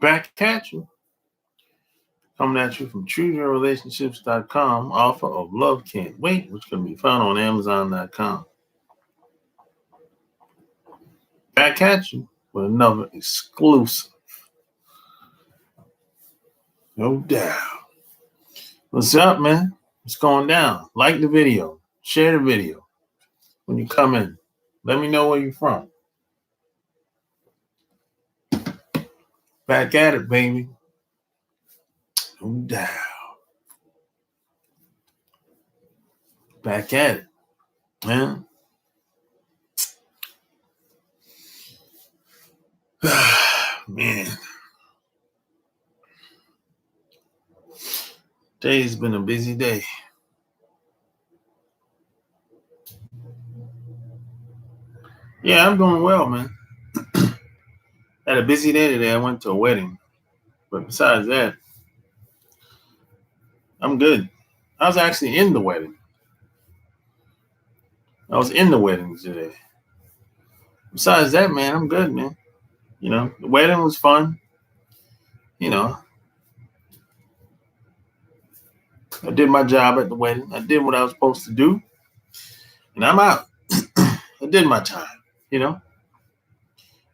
Back at you. Coming at you from chooseyourrelationships.com, author of Love Can't Wait, which can be found on Amazon.com. Back at you with another exclusive. No doubt. What's up, man? What's going down? Like the video. Share the video. When you come in, let me know where you're from. Back at it, baby. No doubt. Back at it, man. Man. Today's been a busy day. Yeah, I'm doing well, man. Had a busy day today. I went to a wedding. But besides that, I'm good. I was actually in the wedding. I was in the wedding today. Besides that, man, I'm good, man. You know, the wedding was fun. You know, I did my job at the wedding. I did what I was supposed to do. And I'm out. I did my time, you know.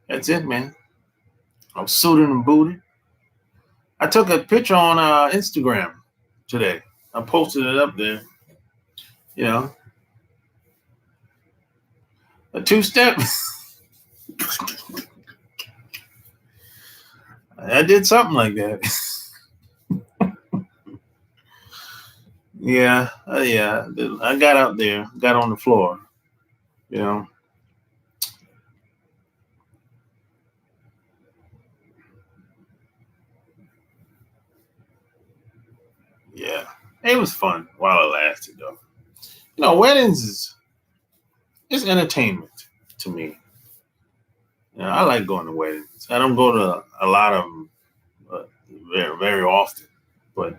That's it, man. I was suited and booted. I took a picture on Instagram today. I posted it up there. You know, a two-step. I did something like that. Yeah. I got out there, got on the floor, you know. Yeah. It was fun while it lasted, though. You know, weddings is entertainment to me. You know, I like going to weddings. I don't go to a lot of them very, very often, but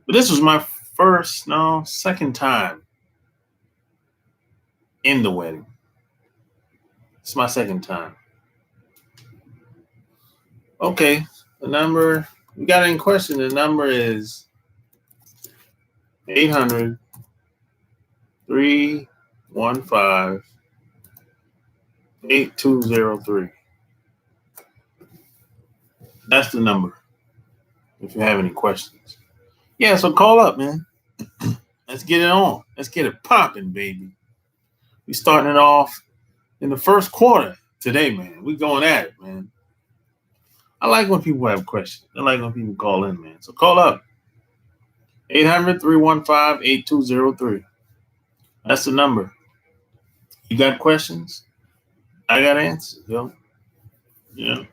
this was my second time in the wedding. It's my second time. Okay, the number, you got any question? The number is 800 315 8203. That's the number if you have any questions. Yeah, so call up, man. Let's get it on. Let's get it popping, baby. We starting it off in the first quarter today, man. We going at it, man. I like when people have questions. I like when people call in, man. So call up. 800 315 8203. That's the number. You got questions? I got answers, yo. Yeah.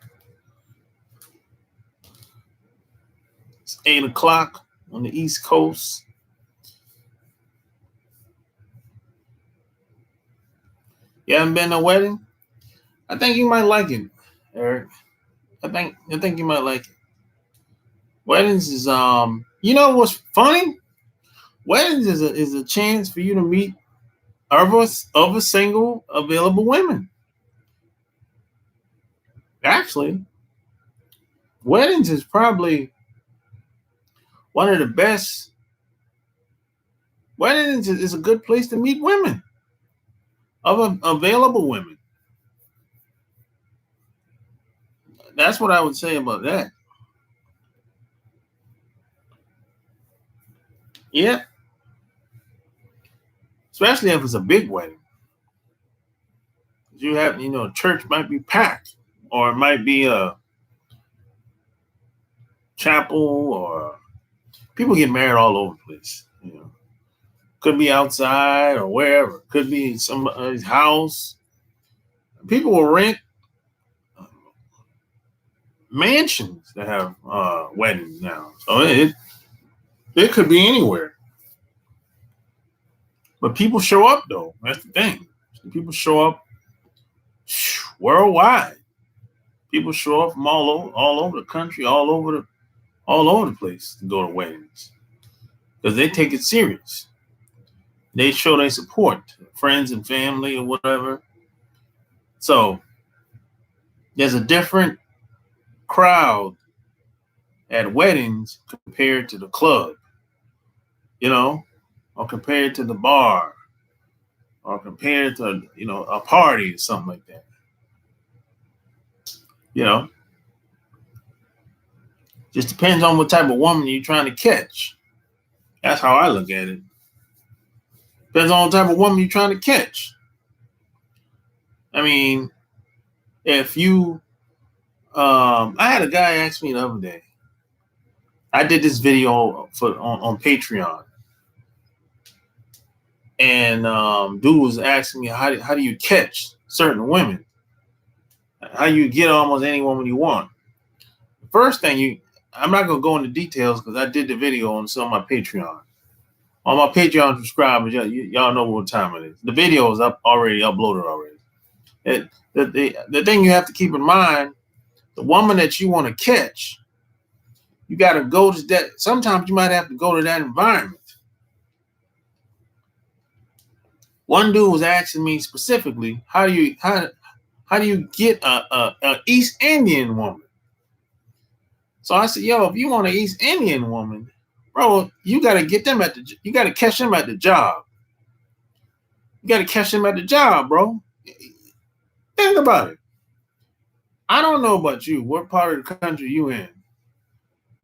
It's 8 o'clock on the East Coast. You haven't been to a wedding? I think you might like it, Eric. I think you might like it. Weddings is you know what's funny? Weddings is a chance for you to meet other single available women. Actually, weddings is probably one of the best. Weddings is a good place to meet women, other available women. That's what I would say about that. Yeah. Especially if it's a big wedding. You have, church might be packed, or it might be a chapel, or people get married all over the place. Could be outside or wherever. Could be somebody's house. People will rent mansions to have weddings now. So it could be anywhere. But people show up, though. That's the thing. People show up worldwide. People show up from all over the country, all over the place to go to weddings because they take it serious. They show their support, friends and family or whatever. So there's a different crowd at weddings compared to the club, or compared to the bar, or compared to, a party or something like that. Just depends on what type of woman you're trying to catch. That's how I look at it. Depends on what type of woman you're trying to catch. I mean, if you, I had a guy ask me the other day. I did this video on Patreon, and dude was asking me how do you catch certain women? How you get almost any woman you want? The first thing I'm not gonna go into details because I did the video on some of my Patreon. On my Patreon subscribers, y'all know what time it is. The video is uploaded already. The thing you have to keep in mind, the woman that you want to catch, you got to go to that. Sometimes you might have to go to that environment. One dude was asking me specifically, how do you get a East Indian woman? So I said, if you want an East Indian woman, bro, you got to catch them at the job. You got to catch them at the job, bro. Think about it. I don't know about you, what part of the country you in,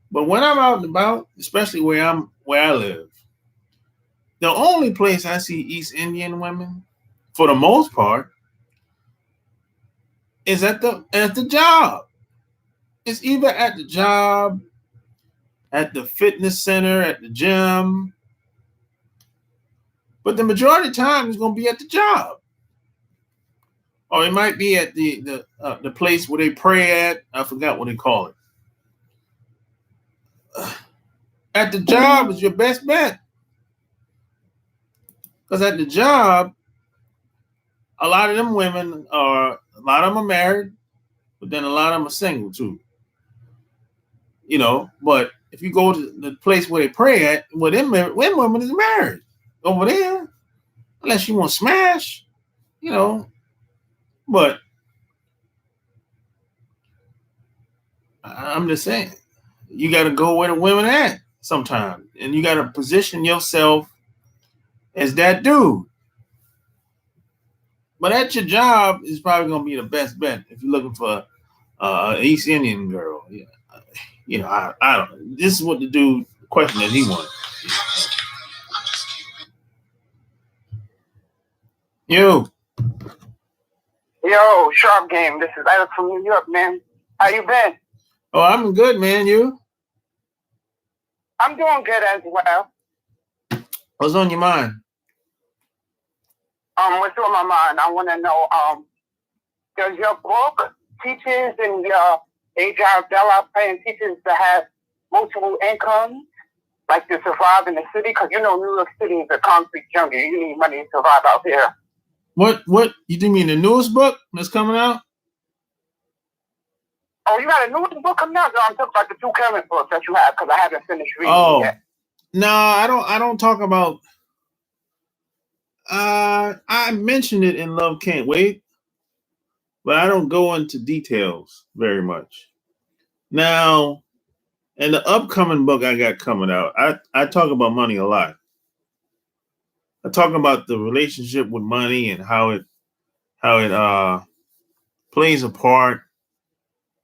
but when I'm out and about, especially where I live, the only place I see East Indian women, for the most part, is at the job. It's either at the job, at the fitness center, at the gym, but the majority of the time it's going to be at the job. Or it might be at the place where they pray at. I forgot what they call it. At the job is your best bet. Because at the job, a lot of them are married, but then a lot of them are single too. But if you go to the place where they pray at, well, them women is married over there, unless you want to smash, But I'm just saying, you got to go where the women at sometimes, and you got to position yourself as that dude. But at your job is probably going to be the best bet if you're looking for an East Indian girl. Yeah. I don't. This is what the question that he wanted. Yo, Sharp Game. This is Alex from New York, man. How you been? Oh, I'm good, man. You? I'm doing good as well. What's on your mind? What's on my mind? I want to know, does your book teaches in your Agile Bella plan teaches to have multiple incomes, like to survive in the city? Because New York City is a concrete jungle. You need money to survive out here. What you mean the newest book that's coming out? Oh, you got a newest book coming out? No, I'm talking about the 2 current books that you have because I haven't finished reading yet. No, I don't talk about. I mentioned it in Love Can't Wait, but I don't go into details very much. Now, in the upcoming book I got coming out, I talk about money a lot. I talk about the relationship with money and how it plays a part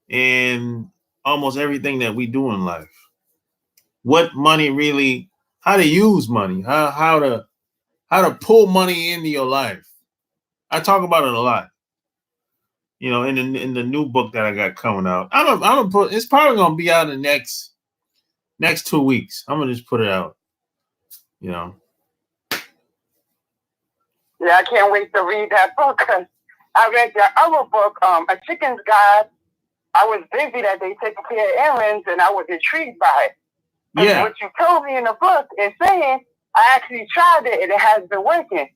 in almost everything that we do in life. What money really, how to use money, how to pull money into your life. I talk about it a lot. In the new book that I got coming out. I'm gonna put. It's probably gonna be out in the next 2 weeks. I'm gonna just put it out. Yeah, I can't wait to read that book because I read your other book, A Chicken's Guide. I was busy that day taking care of errands, and I was intrigued by it. And what you told me in the book is saying I actually tried it and it has been working.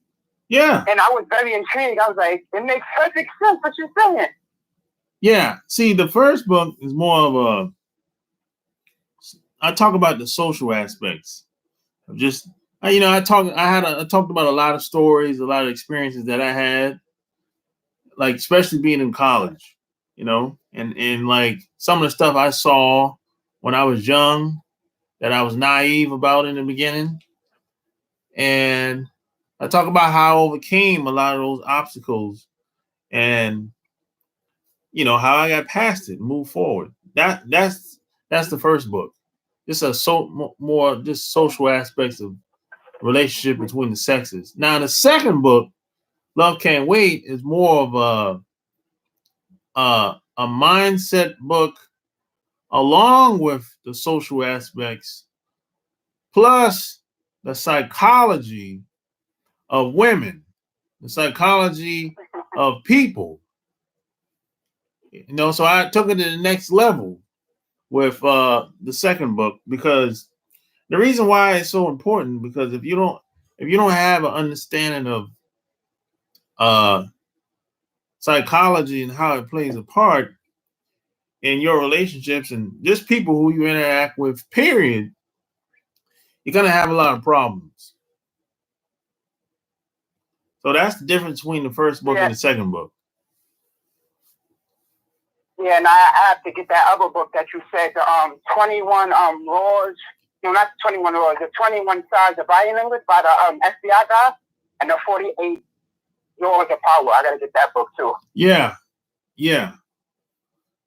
Yeah. And I was very intrigued. I was like, it makes perfect sense what you're saying. Yeah. See, the first book is more of I talk about the social aspects of just, I talked about a lot of stories, a lot of experiences that I had, like especially being in college, and like some of the stuff I saw when I was young that I was naive about in the beginning. And I talk about how I overcame a lot of those obstacles and how I got past it, moved forward. That's the first book. It's more just social aspects of relationship between the sexes. Now the second book, Love Can't Wait, is more of a mindset book along with the social aspects plus the psychology of women, the psychology of people. So I took it to the next level with the second book, because the reason why it's so important, because if you don't have an understanding of psychology and how it plays a part in your relationships and just people who you interact with, period, you're gonna have a lot of problems. So that's the difference between the first book and the second book. Yeah, and I have to get that other book that you said, the 21 laws. No, not 21 laws. The 21 sides of body language by the FBI guy, and the 48 laws of power. I gotta get that book too. Yeah.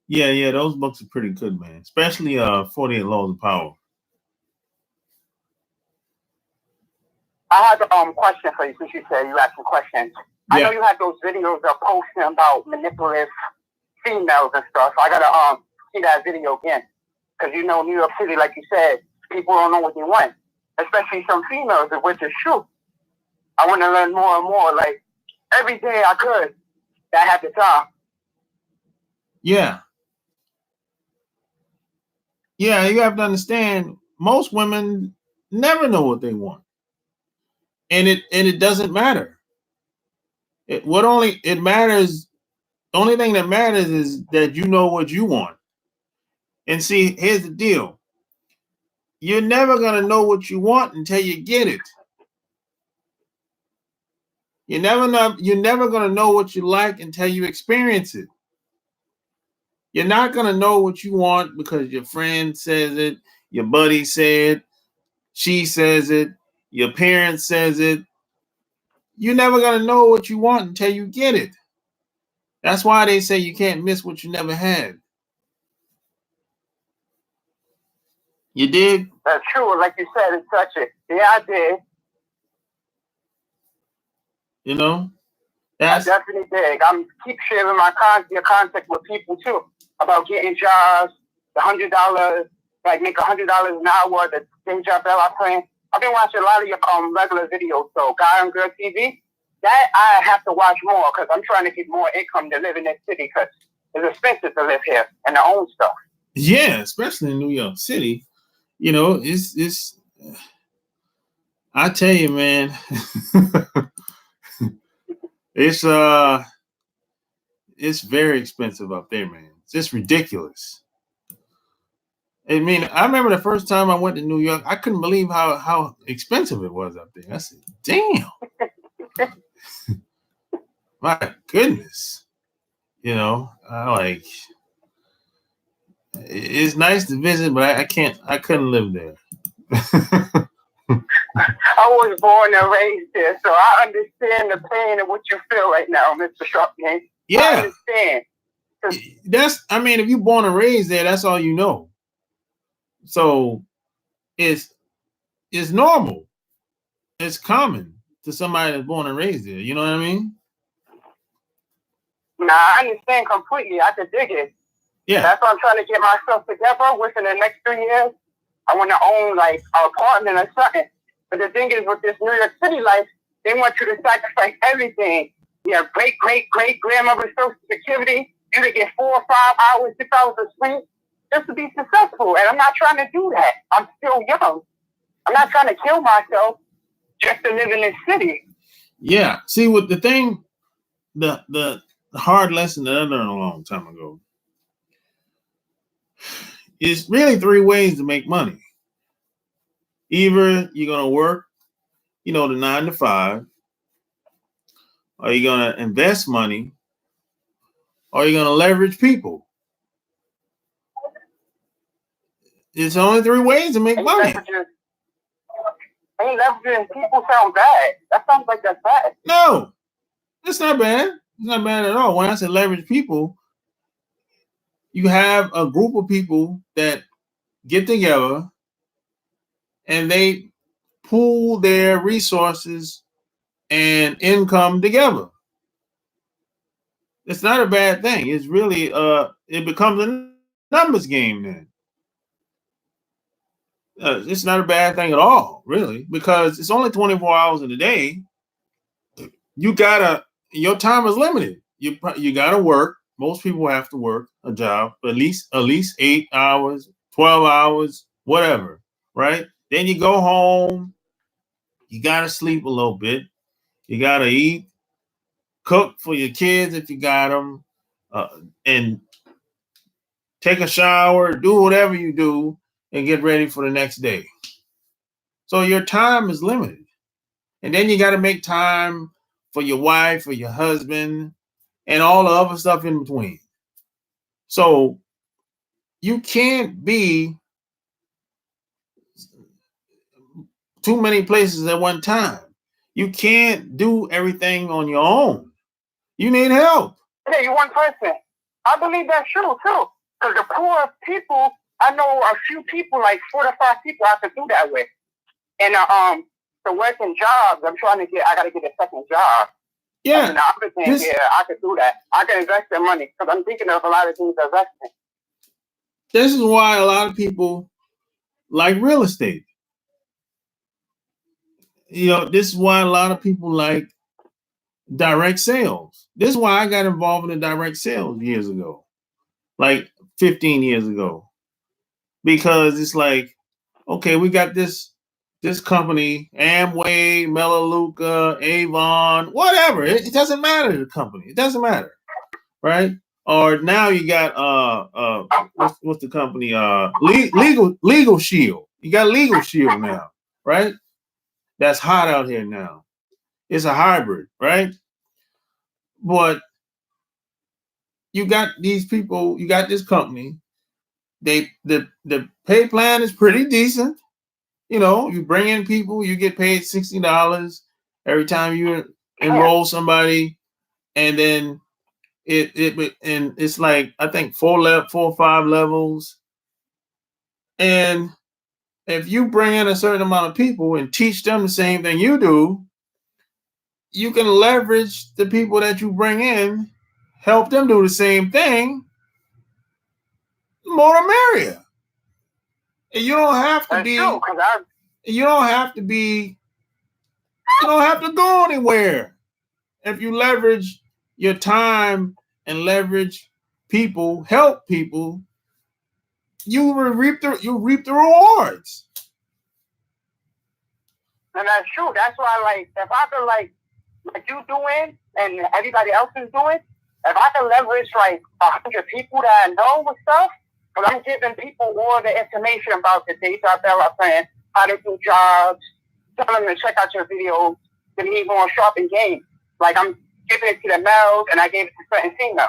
Those books are pretty good, man. Especially 48 Laws of Power. I have a question for you, since you said you asked some questions. Yeah. I know you had those videos of posting about manipulative females and stuff. I gotta see that video again, because New York City, like you said, people don't know what they want, especially some females, which is true. I want to learn more and more, like every day I could, that I have the time. Yeah, you have to understand, most women never know what they want, and it doesn't matter. The only thing that matters is that you know what you want. And see, here's the deal. You're never going to know what you want until you get it. You're never going to know what you like until you experience it. You're not going to know what you want because your friend says it, your buddy said, she says it, your parents says it. You're never going to know what you want until you get it. That's why they say you can't miss what you never had. You did? That's true. Like you said, it's such a... Yeah, I did. I definitely did. I'm keep sharing your contact with people too about getting jobs, the $100, like make $100 an hour, the day job that I'm playing. I've been watching a lot of your regular videos, so Guy on Girl TV. That I have to watch more because I'm trying to get more income to live in this city because it's expensive to live here and to own stuff. Yeah, especially in New York City. It's I tell you, man, it's very expensive up there, man. It's just ridiculous. I mean, I remember the first time I went to New York, I couldn't believe how expensive it was up there. I said, damn. My goodness. It's nice to visit, but I couldn't live there. I was born and raised there, so I understand the pain of what you feel right now, Mr. Sharpman. Yeah. I understand. If you're born and raised there, that's all you know. So it's normal. It's common to somebody that's born and raised there. You know what I mean? Nah, I understand completely. I can dig it. Yeah. That's why I'm trying to get myself together within the next 3 years. I want to own like an apartment or something. But the thing is, with this New York City life, they want you to sacrifice everything. Your great-great-great-grandmother's Social Security, you to get 4 or 5 hours, 6 hours of sleep just to be successful. And I'm not trying to do that. I'm still young. I'm not trying to kill myself just to live in this city. Yeah. See, with the thing, the hard lesson that I learned a long time ago is really 3 ways to make money. Either you're going to work, the 9 to 5, or you're going to invest money, or you're going to leverage people. It's only three ways to make money. Leveraging people sound bad. That sounds like that's bad. No, it's not bad. It's not bad at all. When I say leverage people, you have a group of people that get together and they pool their resources and income together. It's not a bad thing. It's really it becomes a numbers game then. It's not a bad thing at all, really, because it's only 24 hours in a day. Your time is limited. You gotta work. Most people have to work a job at least 8 hours, 12 hours, whatever, right? Then you go home. You gotta sleep a little bit. You gotta eat, cook for your kids if you got them, and take a shower, do whatever you do, and get ready for the next day. So your time is limited. And then you got to make time for your wife or your husband and all the other stuff in between. So you can't be too many places at one time. You can't do everything on your own. You need help. Yeah, you're one person. I believe that's true too. Because the poor people, I know a few people, like 4 to 5 people I could do that with. And the working jobs, I got to get a second job. Yeah. And the other thing, I could do that. I can invest in money because I'm thinking of a lot of things to invest in. This is why a lot of people like real estate. This is why a lot of people like direct sales. This is why I got involved in direct sales years ago, like 15 years ago, because it's like, okay, we got this company, Amway, Melaleuca, Avon, whatever. It doesn't matter, the company. It doesn't matter, right? Or now you got what's the company? Legal Shield. You got Legal Shield now, right? That's hot out here now. It's a hybrid, right? But you got these people, you got this company. The pay plan is pretty decent. You bring in people, you get paid $60 every time you enroll somebody, and then it's like I think 4 or 5 levels. And if you bring in a certain amount of people and teach them the same thing you do, you can leverage the people that you bring in, help them do the same thing. More the merrier. And you don't have to be. You don't have to be. You don't have to go anywhere. If you leverage your time and leverage people, help people, you reap the rewards. And that's true. That's why, if I could, like you doing and everybody else is doing, if I could leverage 100 people that I know with stuff, because I'm giving people all the information about the data plan, how to do jobs, telling them to check out your videos, to be more sharp in game. Like I'm giving it to the males and I gave it to certain females.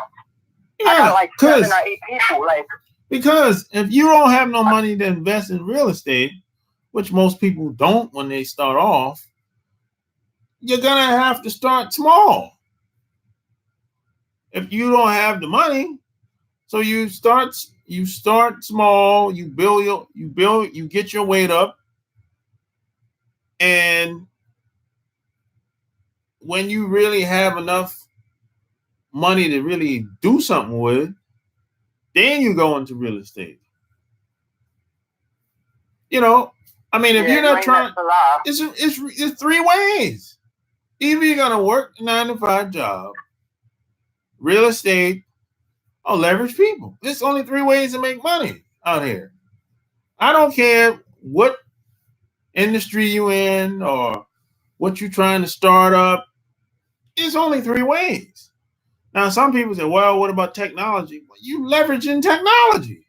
Yeah, I got 7 or 8 people. Because if you don't have no money to invest in real estate, which most people don't when they start off, you're gonna have to start small. If you don't have the money, so you start small, you get your weight up, and when you really have enough money to really do something with, then you go into real estate. If you're not trying, it's 3 ways. Either you're gonna work a 9 to 5 job, real estate, or leverage people. There's only 3 ways to make money out here. I don't care what industry you in or what you're trying to start up. It's only 3 ways. Now, some people say, well, what about technology? Well, you leveraging technology.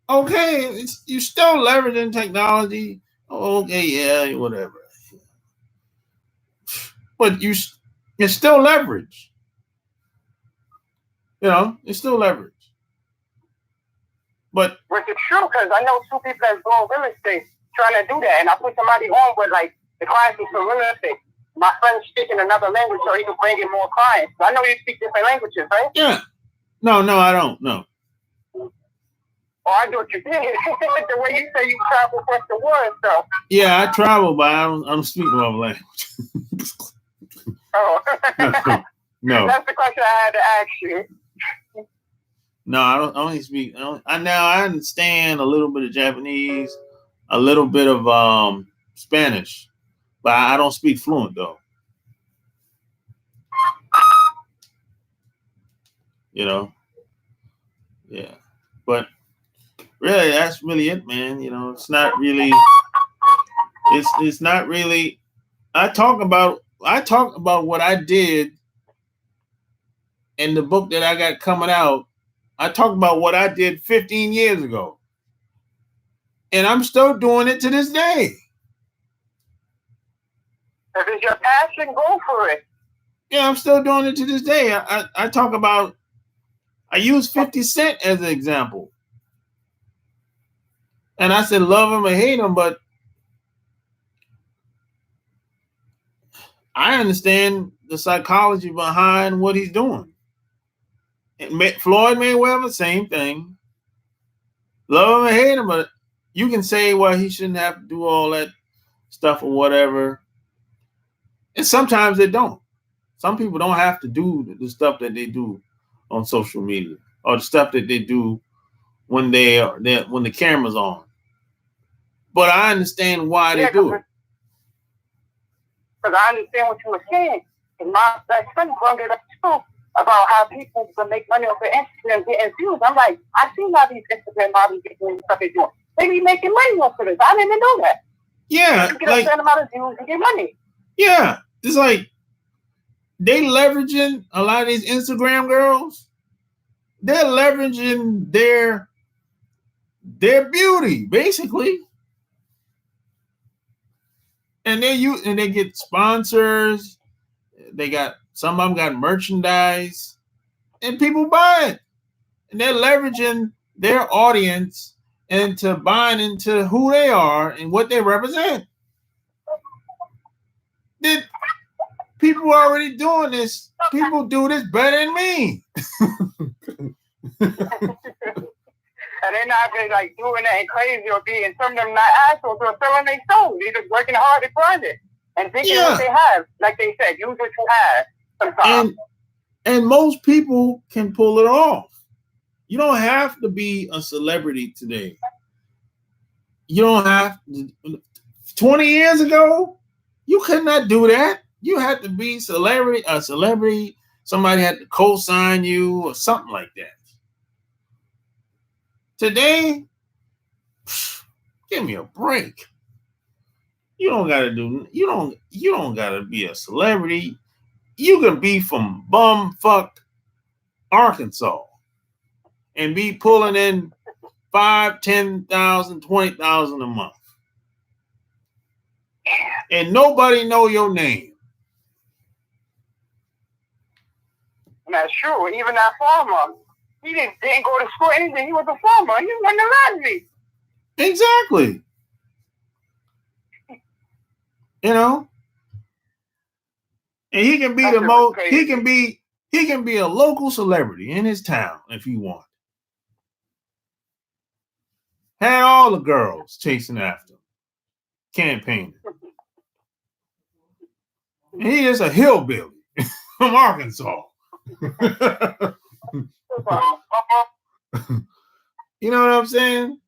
Okay, you still leveraging technology. Okay, yeah, whatever. But it's still leverage. It's still leverage. But which is true, because I know two people that's doing real estate trying to do that, and I put somebody on with like the classes for real estate. My friend's speaking another language, so he can bring in more clients. I know you speak different languages, right? Yeah. No, I don't. No. Oh, I do what you did. The way you say you travel across the world and stuff. Yeah, I travel, but I don't speak my language. Oh. No. That's the question I had to ask you. No, I don't. I only speak. I understand a little bit of Japanese, a little bit of Spanish, but I don't speak fluent though. You know. Yeah, but really, that's really it, man. You know, it's not really. It's not really. I talk about what I did in the book that I got coming out. I talk about what I did 15 years ago. And I'm still doing it to this day. If it's your passion, go for it. Yeah, I'm still doing it to this day. I talk about, I use 50 Cent as an example. And I said, love him or hate him, but I understand the psychology behind what he's doing. Floyd Mayweather, same thing. Love him or hate him, but you can say, well, he shouldn't have to do all that stuff or whatever. And sometimes they don't. Some people don't have to do the stuff that they do on social media or the stuff that they do when when the camera's on. But I understand why they do it. Because I understand what you were saying. And my best friend brought it up too about how people can make money off of Instagram getting views. I'm like, I see how these Instagram models get doing stuff they doing. They be making money off of this. I didn't even know that. Yeah. You get a certain amount of views and get money. Yeah. It's like they leveraging a lot of these Instagram girls. They're leveraging their beauty, basically. And they get sponsors. Some of them got merchandise, and people buy it. And they're leveraging their audience into buying into who they are and what they represent. People are already doing this. People do this better than me. And they're not like doing anything crazy or being some of them not assholes or selling their soul. They're just working hard to grind it and thinking what they have. Like they said, use what you have sometimes. And most people can pull it off. You don't have to be a celebrity today. You don't have to. 20 years ago, you could not do that. You had to be a celebrity. Somebody had to co-sign you or something like that. Today, give me a break. You don't gotta be a celebrity. You can be from bumfuck Arkansas and be pulling in 5,000, 10,000, 20,000 a month. And nobody know your name. And that's true. Even that farmer, he didn't go to school or anything. He was a farmer. He won the lottery. Exactly. You know? And he can be the most he can be a local celebrity in his town if he wants. Had all the girls chasing after him, campaigning. And he is a hillbilly from Arkansas. You know what I'm saying?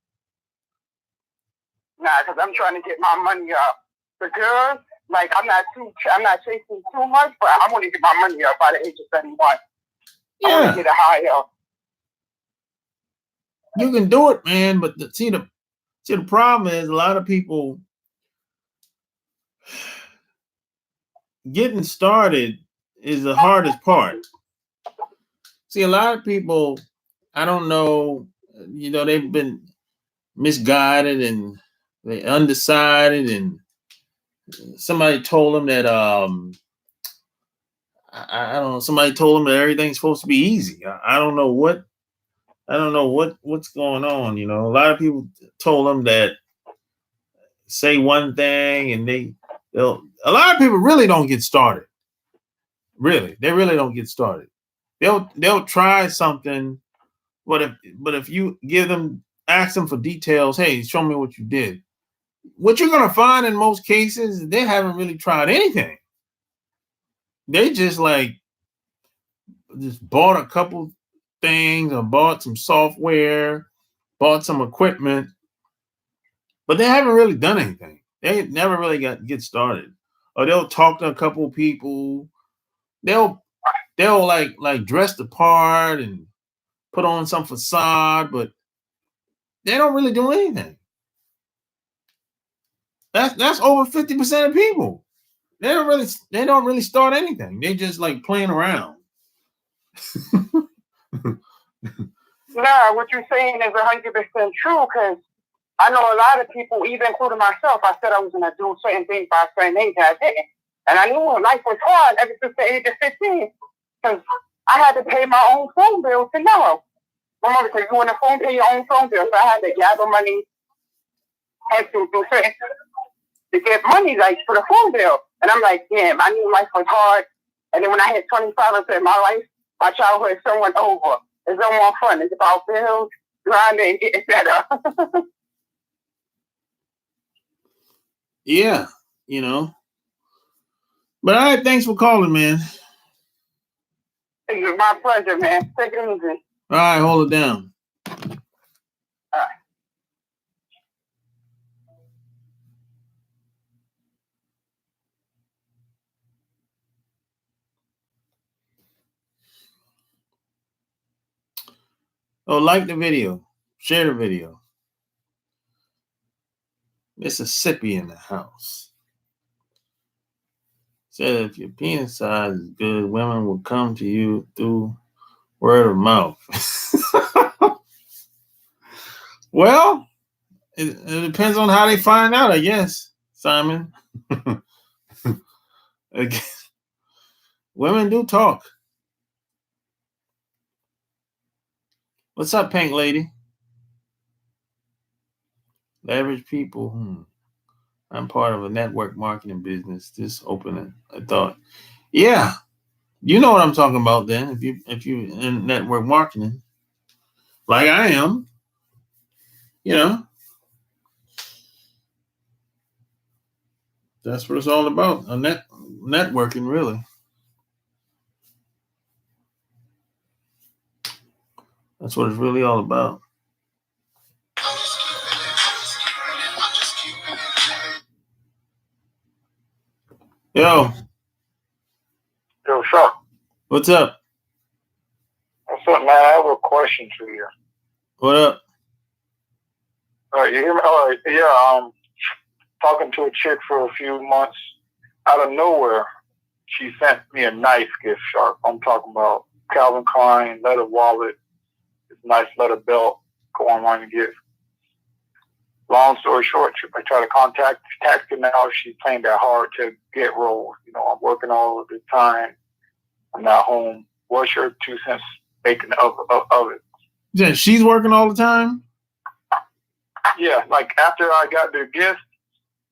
Nah, because I'm trying to get my money up. The girls, like I'm not chasing too much, but I want to get my money up by the age of 71. Yeah. I want to get it higher. You can do it, man. But the problem is a lot of people getting started is the hardest part. See, a lot of people, I don't know, they've been misguided and they undecided, and somebody told them that I don't know, somebody told them that everything's supposed to be easy. I don't know what I don't know what's going on. You know, a lot of people told them that say one thing and they'll. A lot of people really don't get started. Really, they really don't get started. They'll try something, but if you ask them for details, hey, show me what you did. What you're gonna find in most cases, they haven't really tried anything. They just bought a couple things or bought some software, bought some equipment, but they haven't really done anything. They never really get started. Or they'll talk to a couple of people. They'll like dress the part and put on some facade, but they don't really do anything. That's over 50% of people. They don't really start anything. They just like playing around. Nah, what you're saying is 100% true, because I know a lot of people, even including myself, I said I was going to do certain things by a certain age, I didn't. And I knew life was hard ever since the age of 15, because I had to pay my own phone bill to know. My mother said, you want a phone, pay your own phone bill. So I had to gather money and to do certain to get money like for the phone bill. And I'm like, damn, I knew life was hard. And then when I hit 25, I said, my childhood is somewhat over. It's no more fun. It's about bills, grinding, and getting better. Yeah, you know. But all right, thanks for calling, man. It's my pleasure, man. Take it easy. All right, hold it down. All right. Oh, like the video. Share the video. Mississippi in the house. Said if your penis size is good, women will come to you through word of mouth. Well, it depends on how they find out, I guess, Simon. Women do talk. What's up, Pink Lady? Leverage people. I'm part of a network marketing business. Just opening a thought. Yeah, you know what I'm talking about. Then, if you in network marketing, like I am, you know, that's what it's all about. Networking, really. That's what it's really all about. Yo. Yo, sure. What's up? What's up, man? I have a question for you. What up? All right, you hear me? All right, yeah. Talking to a chick for a few months. Out of nowhere, she sent me a nice gift, Sharp. I'm talking about Calvin Klein leather wallet, this nice leather belt. Go online and get. Long story short, I try to contact her now. She's playing that hard to get rolled. You know, I'm working all of the time. I'm not home. What's your 2 cents making of it? Yeah, she's working all the time? Yeah, like after I got the gift,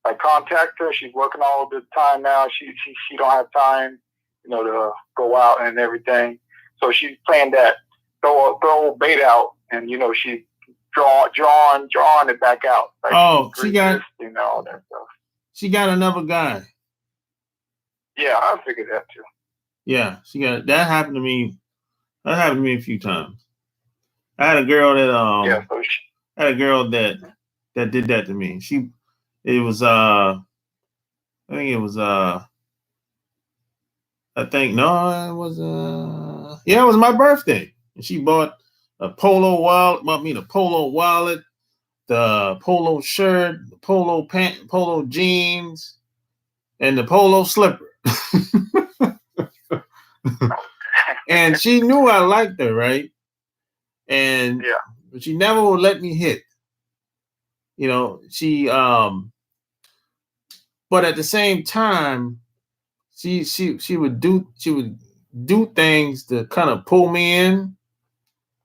I contact her. She's working all the time now. She don't have time, you know, to go out and everything. So she's playing that throw bait out, and you know she's drawing it back out. Like she got you know all that stuff. She got another guy. Yeah, I figured that too. Yeah, she got that happened to me. That happened to me a few times. I had a girl that that did that to me. It was it was my birthday. And she bought a polo wallet, bought me the polo wallet, the polo shirt, the polo pant, polo jeans, and the polo slipper. And she knew I liked her, right? And but she never would let me hit. You know, but at the same time, she would do things to kind of pull me in.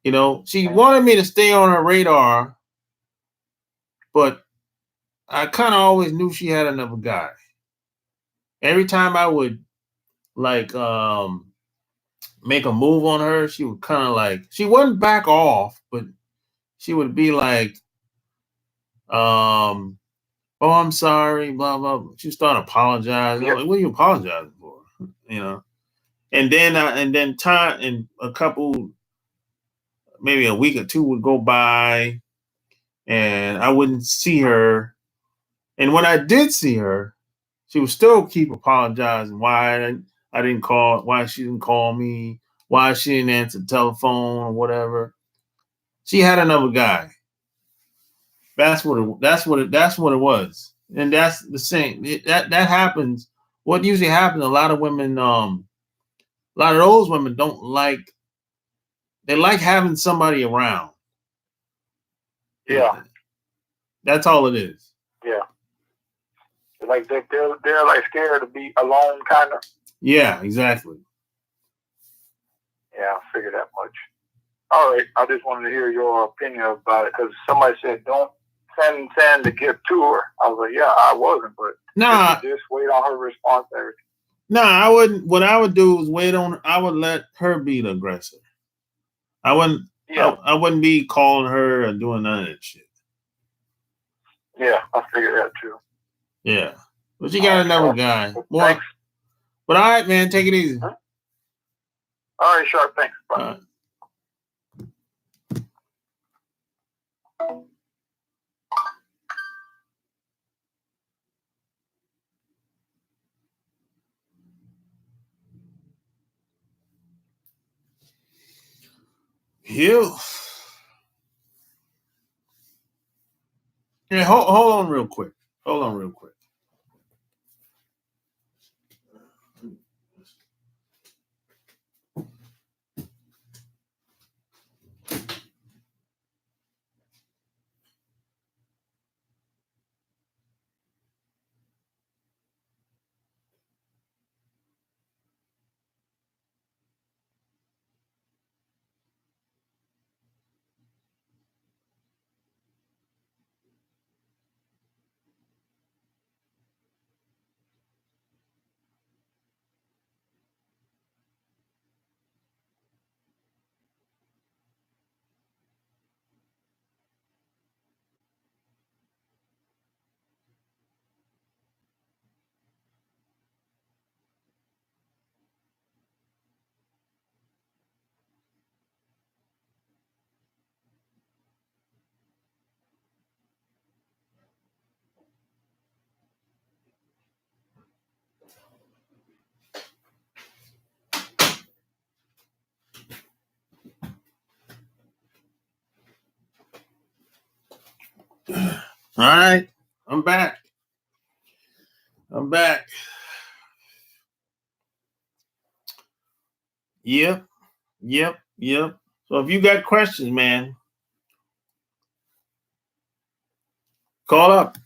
You know, she wanted me to stay on her radar, but I kind of always knew she had another guy. Every time I would like make a move on her, she would kind of like, she wouldn't back off, but she would be like, oh, I'm sorry, blah blah. She started apologizing. Yeah. Like, what are you apologizing for? You know. And then time and a couple, maybe a week or two would go by, and I wouldn't see her. And when I did see her, she would still keep apologizing why I didn't call, why she didn't call me, why she didn't answer the telephone or whatever. She had another guy. That's what it was, and that's the same. That happens. What usually happens? A lot of women, a lot of those women don't like. They like having somebody around. Yeah. That's all it is. Yeah. Like they're like scared to be alone, kind of. Yeah, exactly. Yeah, I figured that much. All right, I just wanted to hear your opinion about it because somebody said don't send the gift to her. I was like, yeah, I wasn't, but just wait on her response to everything. Nah, I wouldn't. What I would do is wait on. I would let her be the aggressor. I wouldn't. Yeah. I wouldn't be calling her or doing none of that shit. Yeah, I figured that too. Yeah, but you got another guy. More. Thanks. But all right, man, take it easy. All right, Sharp. Thanks. Bye. Yeah. Yeah, hold on real quick. Hold on real quick. All right, I'm back. Yep. So if you got questions, man, call up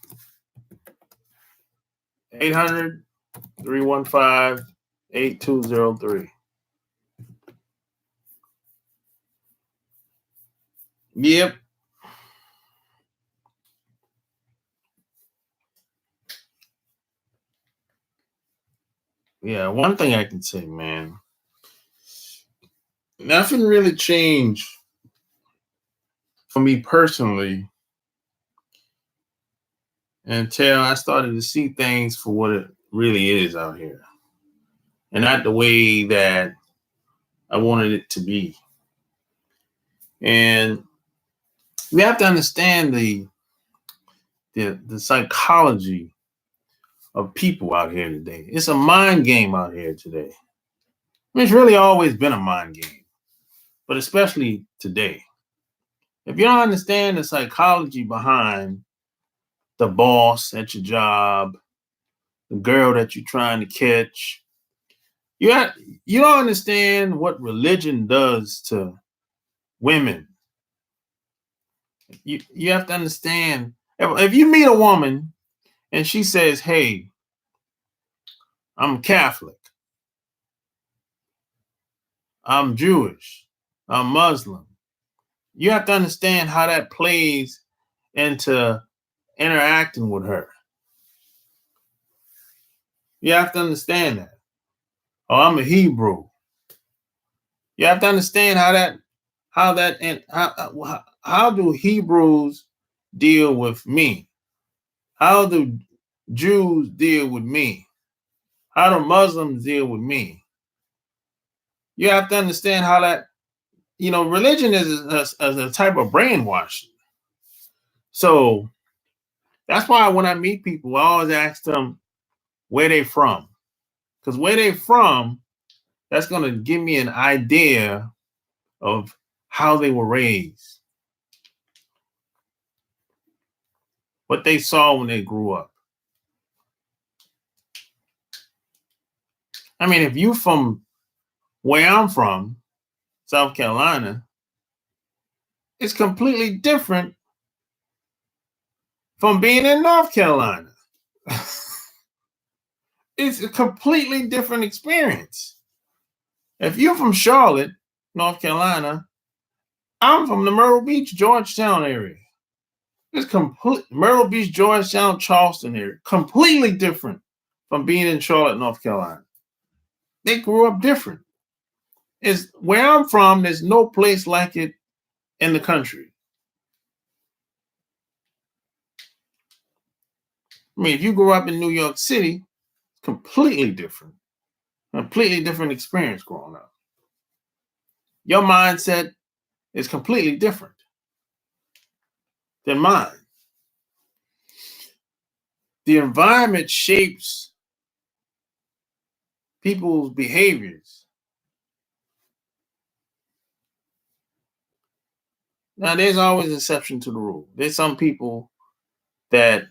800-315-8203. Yep. Yeah, one thing I can say, man, nothing really changed for me personally until I started to see things for what it really is out here and not the way that I wanted it to be. And we have to understand the psychology of people out here today. It's a mind game out here today. I mean, it's really always been a mind game, but especially today. If you don't understand the psychology behind the boss at your job, the girl that you're trying to catch, you don't understand what religion does to women. You have to understand, if you meet a woman and she says, hey, I'm Catholic, I'm Jewish, I'm Muslim, You have to understand how that plays into interacting with her. You have to understand that. Oh, I'm a Hebrew. You have to understand how do Hebrews deal with me? How do Jews deal with me? How do Muslims deal with me? You have to understand how that, religion is a type of brainwashing. So that's why when I meet people, I always ask them where they from. Because where they from, that's going to give me an idea of how they were raised, what they saw when they grew up. I mean, if you from where I'm from, South Carolina, it's completely different from being in North Carolina. It's a completely different experience. If you're from Charlotte, North Carolina, I'm from the Myrtle Beach, Georgetown area. It's Myrtle Beach, Georgetown, Charleston area. Completely different from being in Charlotte, North Carolina. They grew up different. It's where I'm from, there's no place like it in the country. I mean, if you grew up in New York City, it's completely different. Completely different experience growing up. Your mindset is completely different than mine. The environment shapes people's behaviors. Now, there's always an exception to the rule. There's some people that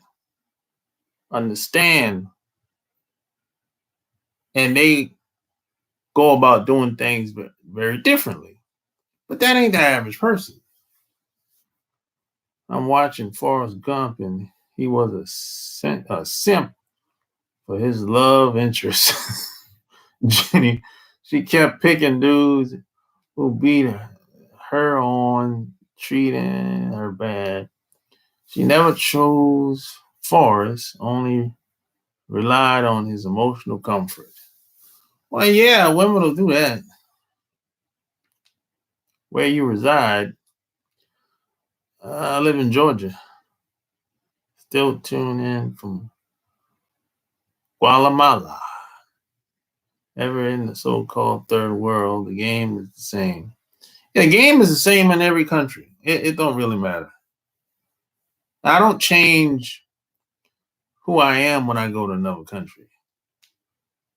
understand and they go about doing things very differently. But that ain't the average person. I'm watching Forrest Gump, and he was a simp for his love interest. Ginny, she kept picking dudes who beat her on, treating her bad. She never chose Forrest, only relied on his emotional comfort. Well, yeah, women will do that. Where you reside, I live in Georgia. Still tuning in from Guatemala. Ever in the so-called third world, the game is the same. Yeah, the game is the same in every country. It don't really matter. I don't change who I am when I go to another country.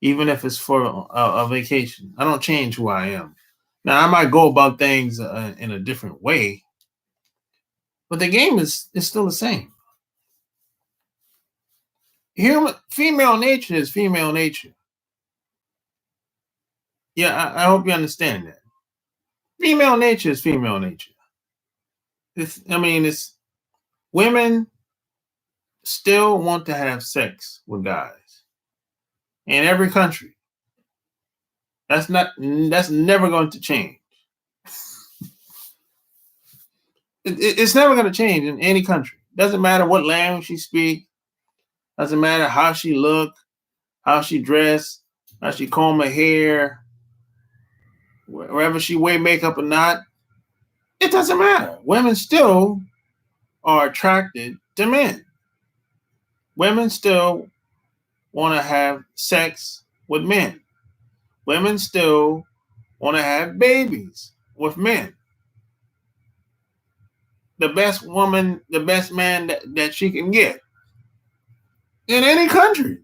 Even if it's for a vacation. I don't change who I am. Now, I might go about things in a different way, but the game is still the same. Female nature is female nature. Yeah, I hope you understand that. Female nature is female nature. It's women still want to have sex with guys in every country. That's never going to change. It's never going to change in any country. Doesn't matter what language she speaks. Doesn't matter how she look, how she dress, how she comb her hair, wherever she wear makeup or not. It doesn't matter. Women still are attracted to men. Women still want to have sex with men. Women still want to have babies with men. The best woman, the best man that she can get in any country,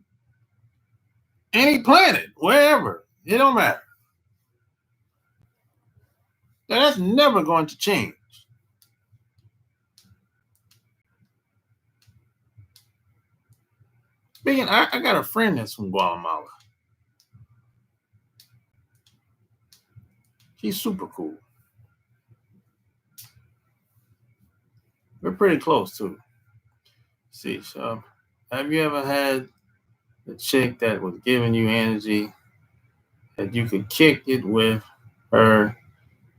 any planet, wherever. It don't matter. And that's never going to change. Speaking, I got a friend that's from Guatemala. She's super cool. We're pretty close too. See, so have you ever had a chick that was giving you energy that you could kick it with her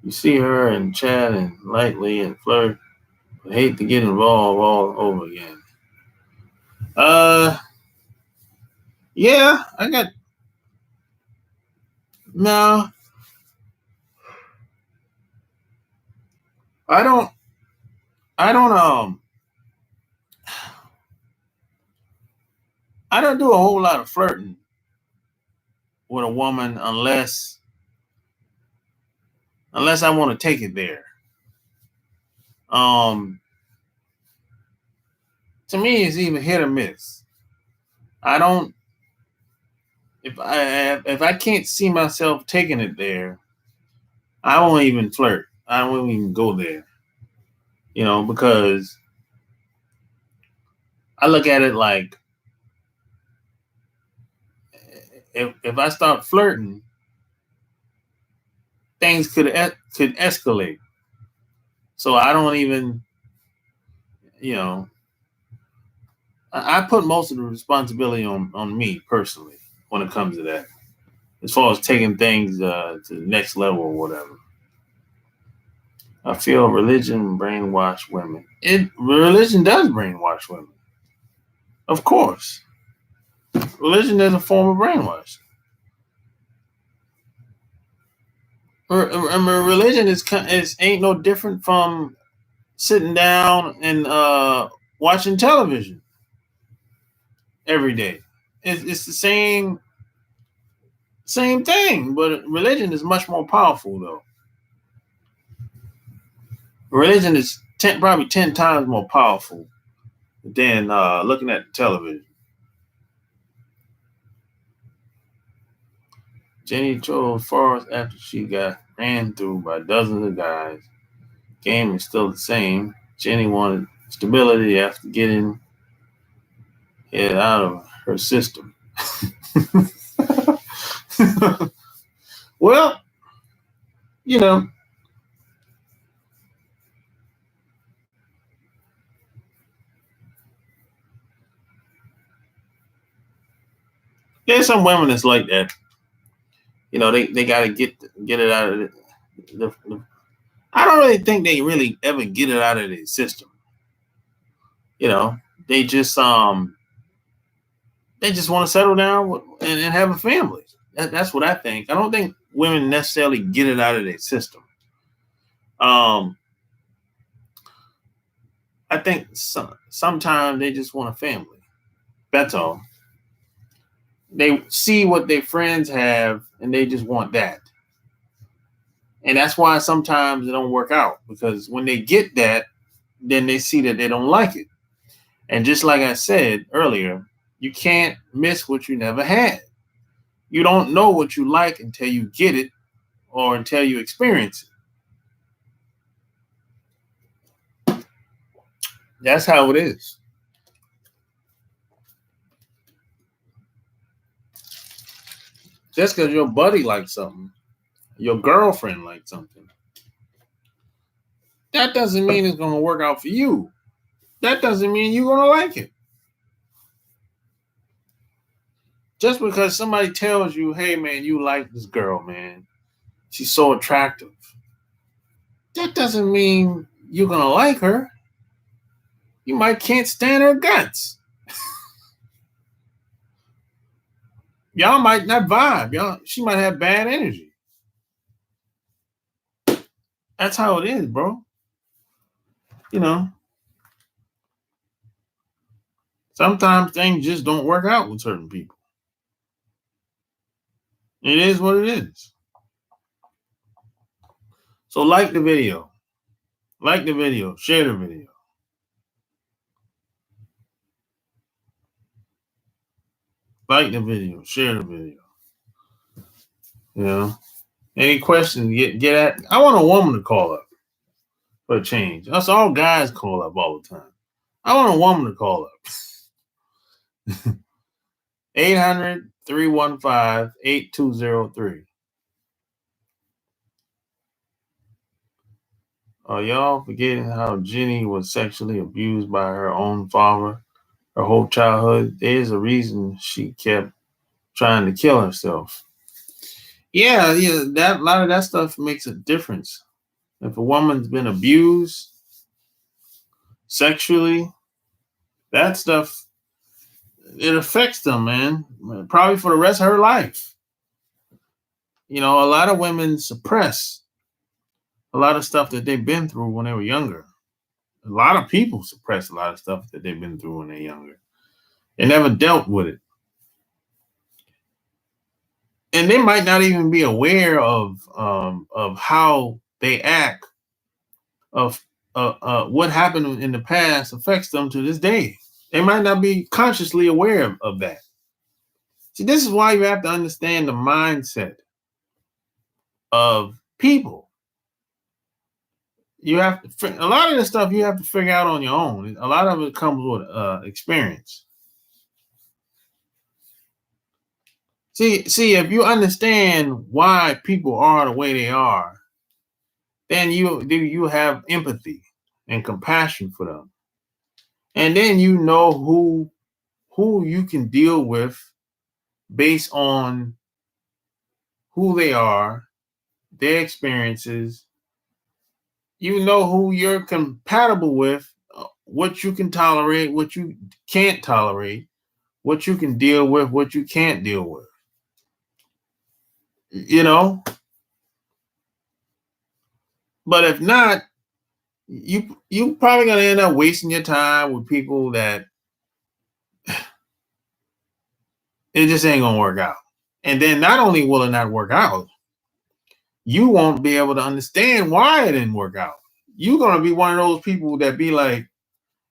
You see her and chat and lightly and flirt. But hate to get involved all over again. Yeah, I got no. I don't. I don't. I don't do a whole lot of flirting with a woman unless I want to take it there. Um, to me, it's even hit or miss. I don't. If I can't see myself taking it there, I won't even flirt. I won't even go there. Because I look at it like if I start flirting, things could escalate. So I don't even, I put most of the responsibility on me personally when it comes to that, as far as taking things to the next level or whatever. I feel religion brainwash women. Religion does brainwash women, of course. Religion is a form of brainwash. Religion is ain't no different from sitting down and watching television every day. It's the same thing, but religion is much more powerful though. Religion is probably 10 times more powerful than looking at television. Jenny drove far after she got ran through by dozens of guys. Game is still the same. Jenny wanted stability after getting it out of her system. Well, there's some women that's like that. They got to get it out of I don't really think they really ever get it out of their system. They just want to settle down and have a family. That's what I think. I don't think women necessarily get it out of their system. I think sometimes they just want a family. That's all. They see what their friends have and they just want that. And that's why sometimes it don't work out, because when they get that, then they see that they don't like it. And just like I said earlier, you can't miss what you never had. You don't know what you like until you get it or until you experience it. That's how it is. Just because your buddy likes something, your girlfriend likes something, that doesn't mean it's going to work out for you. That doesn't mean you're going to like it. Just because somebody tells you, hey, man, you like this girl, man, she's so attractive, that doesn't mean you're going to like her. You might can't stand her guts. Y'all might not vibe. She might have bad energy. That's how it is, bro. Sometimes things just don't work out with certain people. It is what it is. So like the video. Like the video. Share the video. Like the video. Share the video. Any questions, get at. I want a woman to call up for a change. That's all guys call up all the time. I want a woman to call up. 800-315-8203. Are y'all forgetting how Jenny was sexually abused by her own father her whole childhood? There's a reason she kept trying to kill herself. Yeah, that a lot of that stuff makes a difference. If a woman's been abused sexually, that stuff, it affects them, man. Probably for the rest of her life. A lot of women suppress a lot of stuff that they've been through when they were younger. A lot of people suppress a lot of stuff that they've been through when they're younger. They never dealt with it. And they might not even be aware of how they act, of what happened in the past affects them to this day. They might not be consciously aware of that. See, this is why you have to understand the mindset of people. You have to, a lot of this stuff you have to figure out on your own. A lot of it comes with experience. See, if you understand why people are the way they are, then you have empathy and compassion for them. And then you know who you can deal with based on who they are, their experiences. You know who you're compatible with, what you can tolerate, what you can't tolerate, what you can deal with, what you can't deal with. But if not, you probably gonna end up wasting your time with people that it just ain't gonna work out. And then not only will it not work out, you won't be able to understand why it didn't work out. You're gonna be one of those people that be like,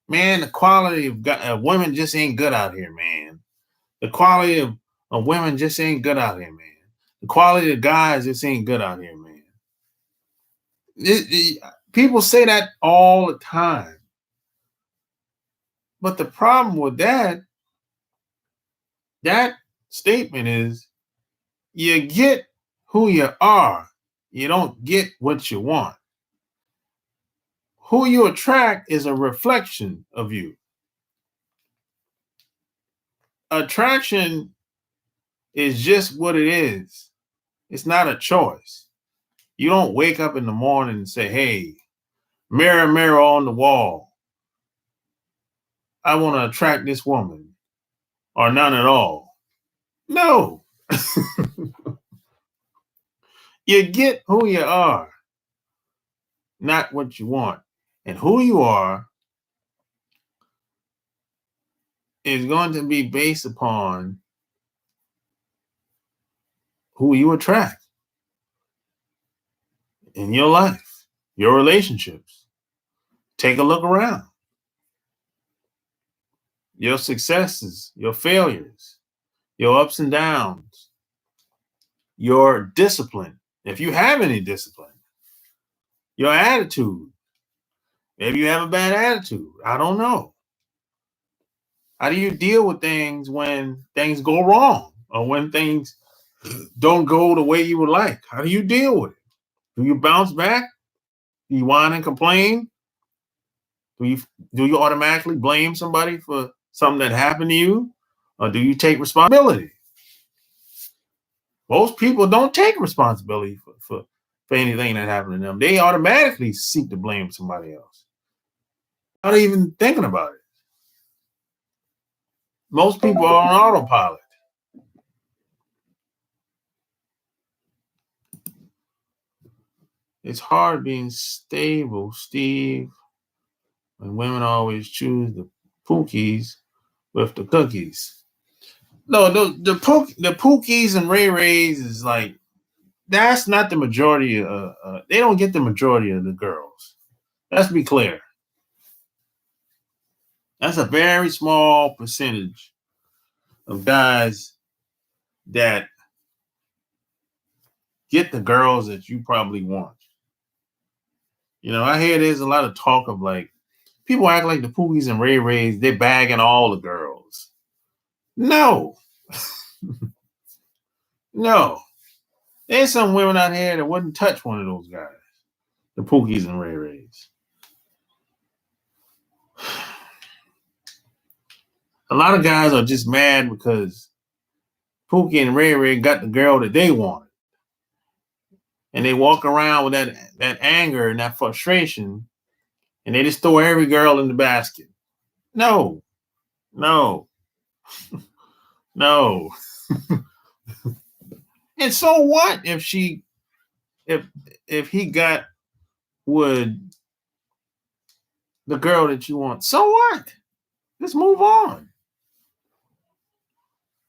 man, the quality of women just ain't good out here, man. The quality of women just ain't good out here, man. The quality of guys just ain't good out here, man. People say that all the time. But the problem with that statement is you get who you are. You don't get what you want. Who you attract is a reflection of you. Attraction is just what it is. It's not a choice. You don't wake up in the morning and say, hey, mirror, mirror on the wall, I want to attract this woman, or none at all. No. You get who you are, not what you want. And who you are is going to be based upon who you attract in your life, your relationships. Take a look around. Your successes, your failures, your ups and downs, your discipline, if you have any discipline, your attitude. Maybe you have a bad attitude. I don't know. How do you deal with things when things go wrong or when things don't go the way you would like? How do you deal with it? Do you bounce back? Do you whine and complain? Do you automatically blame somebody for something that happened to you? Or do you take responsibility? Most people don't take responsibility for anything that happened to them. They automatically seek to blame somebody else. Not even thinking about it. Most people are on autopilot. It's hard being stable, Steve, when women always choose the pookies with the cookies. No, the pookies and Ray Rays is like, that's not the majority. They don't get the majority of the girls. Let's be clear. That's a very small percentage of guys that get the girls that you probably want. I hear there's a lot of talk of like, people act like the Pookies and Ray Rays, they're bagging all the girls. No. No. There's some women out here that wouldn't touch one of those guys, the Pookies and Ray Rays. A lot of guys are just mad because Pookie and Ray Ray got the girl that they wanted. and they walk around with that anger and that frustration, and they just throw every girl in the basket. No, no, no. And so what if he got with the girl that you want? So what? Let's move on.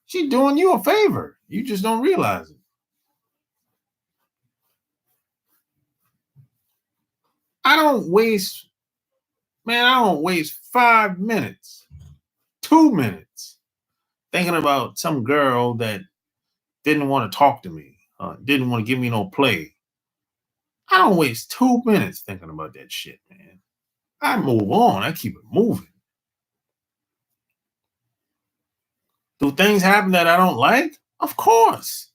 She's doing you a favor. You just don't realize it. I don't waste 5 minutes, 2 minutes thinking about some girl that didn't want to talk to me, didn't want to give me no play. I don't waste 2 minutes thinking about that shit, man. I move on. I keep it moving. Do things happen that I don't like? Of course.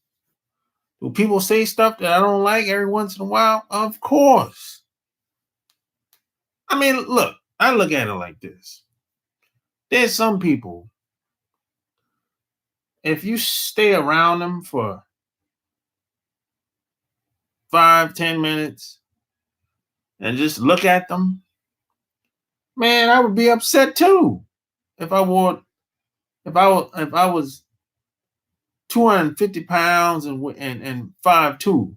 Do people say stuff that I don't like every once in a while? Of course. I mean, look, I look at it like this. There's some people, if you stay around them for 5-10 minutes and just look at them, man, I would be upset too. If I was 250 pounds and 5'2",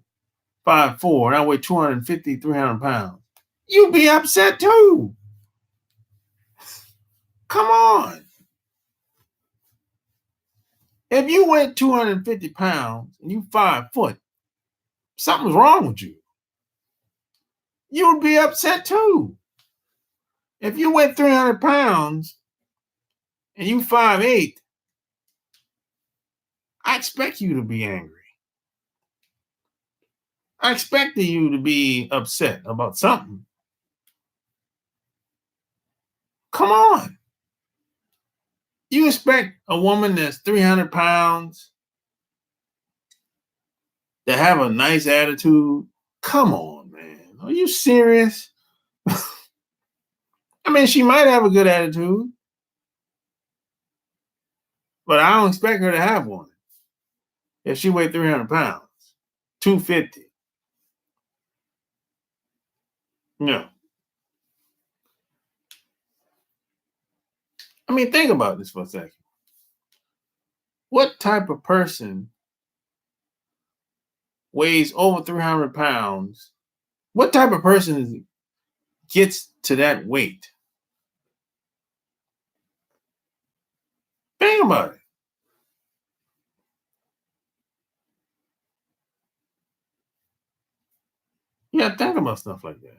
5'4", and I weigh 250, 300 pounds, you'd be upset too. Come on. If you weigh 250 pounds and you 5 foot, something's wrong with you. You would be upset too. If you weigh 300 pounds and you 5'8", I expect you to be angry. I expected you to be upset about something. Come on. You expect a woman that's 300 pounds to have a nice attitude? Come on, man. Are you serious? I mean, she might have a good attitude, but I don't expect her to have one. If she weighed 300 pounds, 250. No. I mean, think about this for a second. What type of person weighs over 300 pounds? What type of person gets to that weight? Think about it. Yeah, think about stuff like that.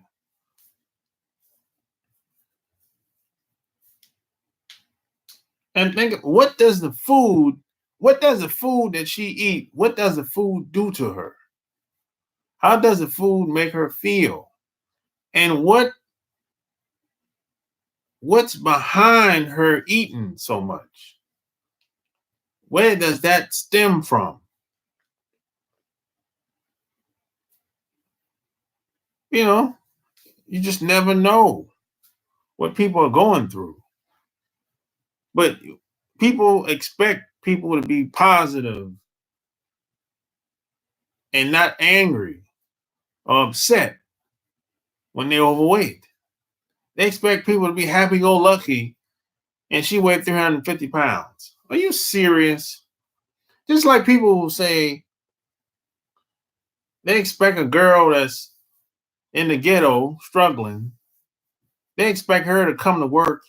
And think, what does the food that she eat, what does the food do to her? How does the food make her feel? And what's behind her eating so much? Where does that stem from? You know, you just never know what people are going through. But people expect people to be positive and not angry or upset when they're overweight. They expect people to be happy-go-lucky, and she weighed 350 pounds. Are you serious? Just like people will say they expect a girl that's in the ghetto struggling, they expect her to come to work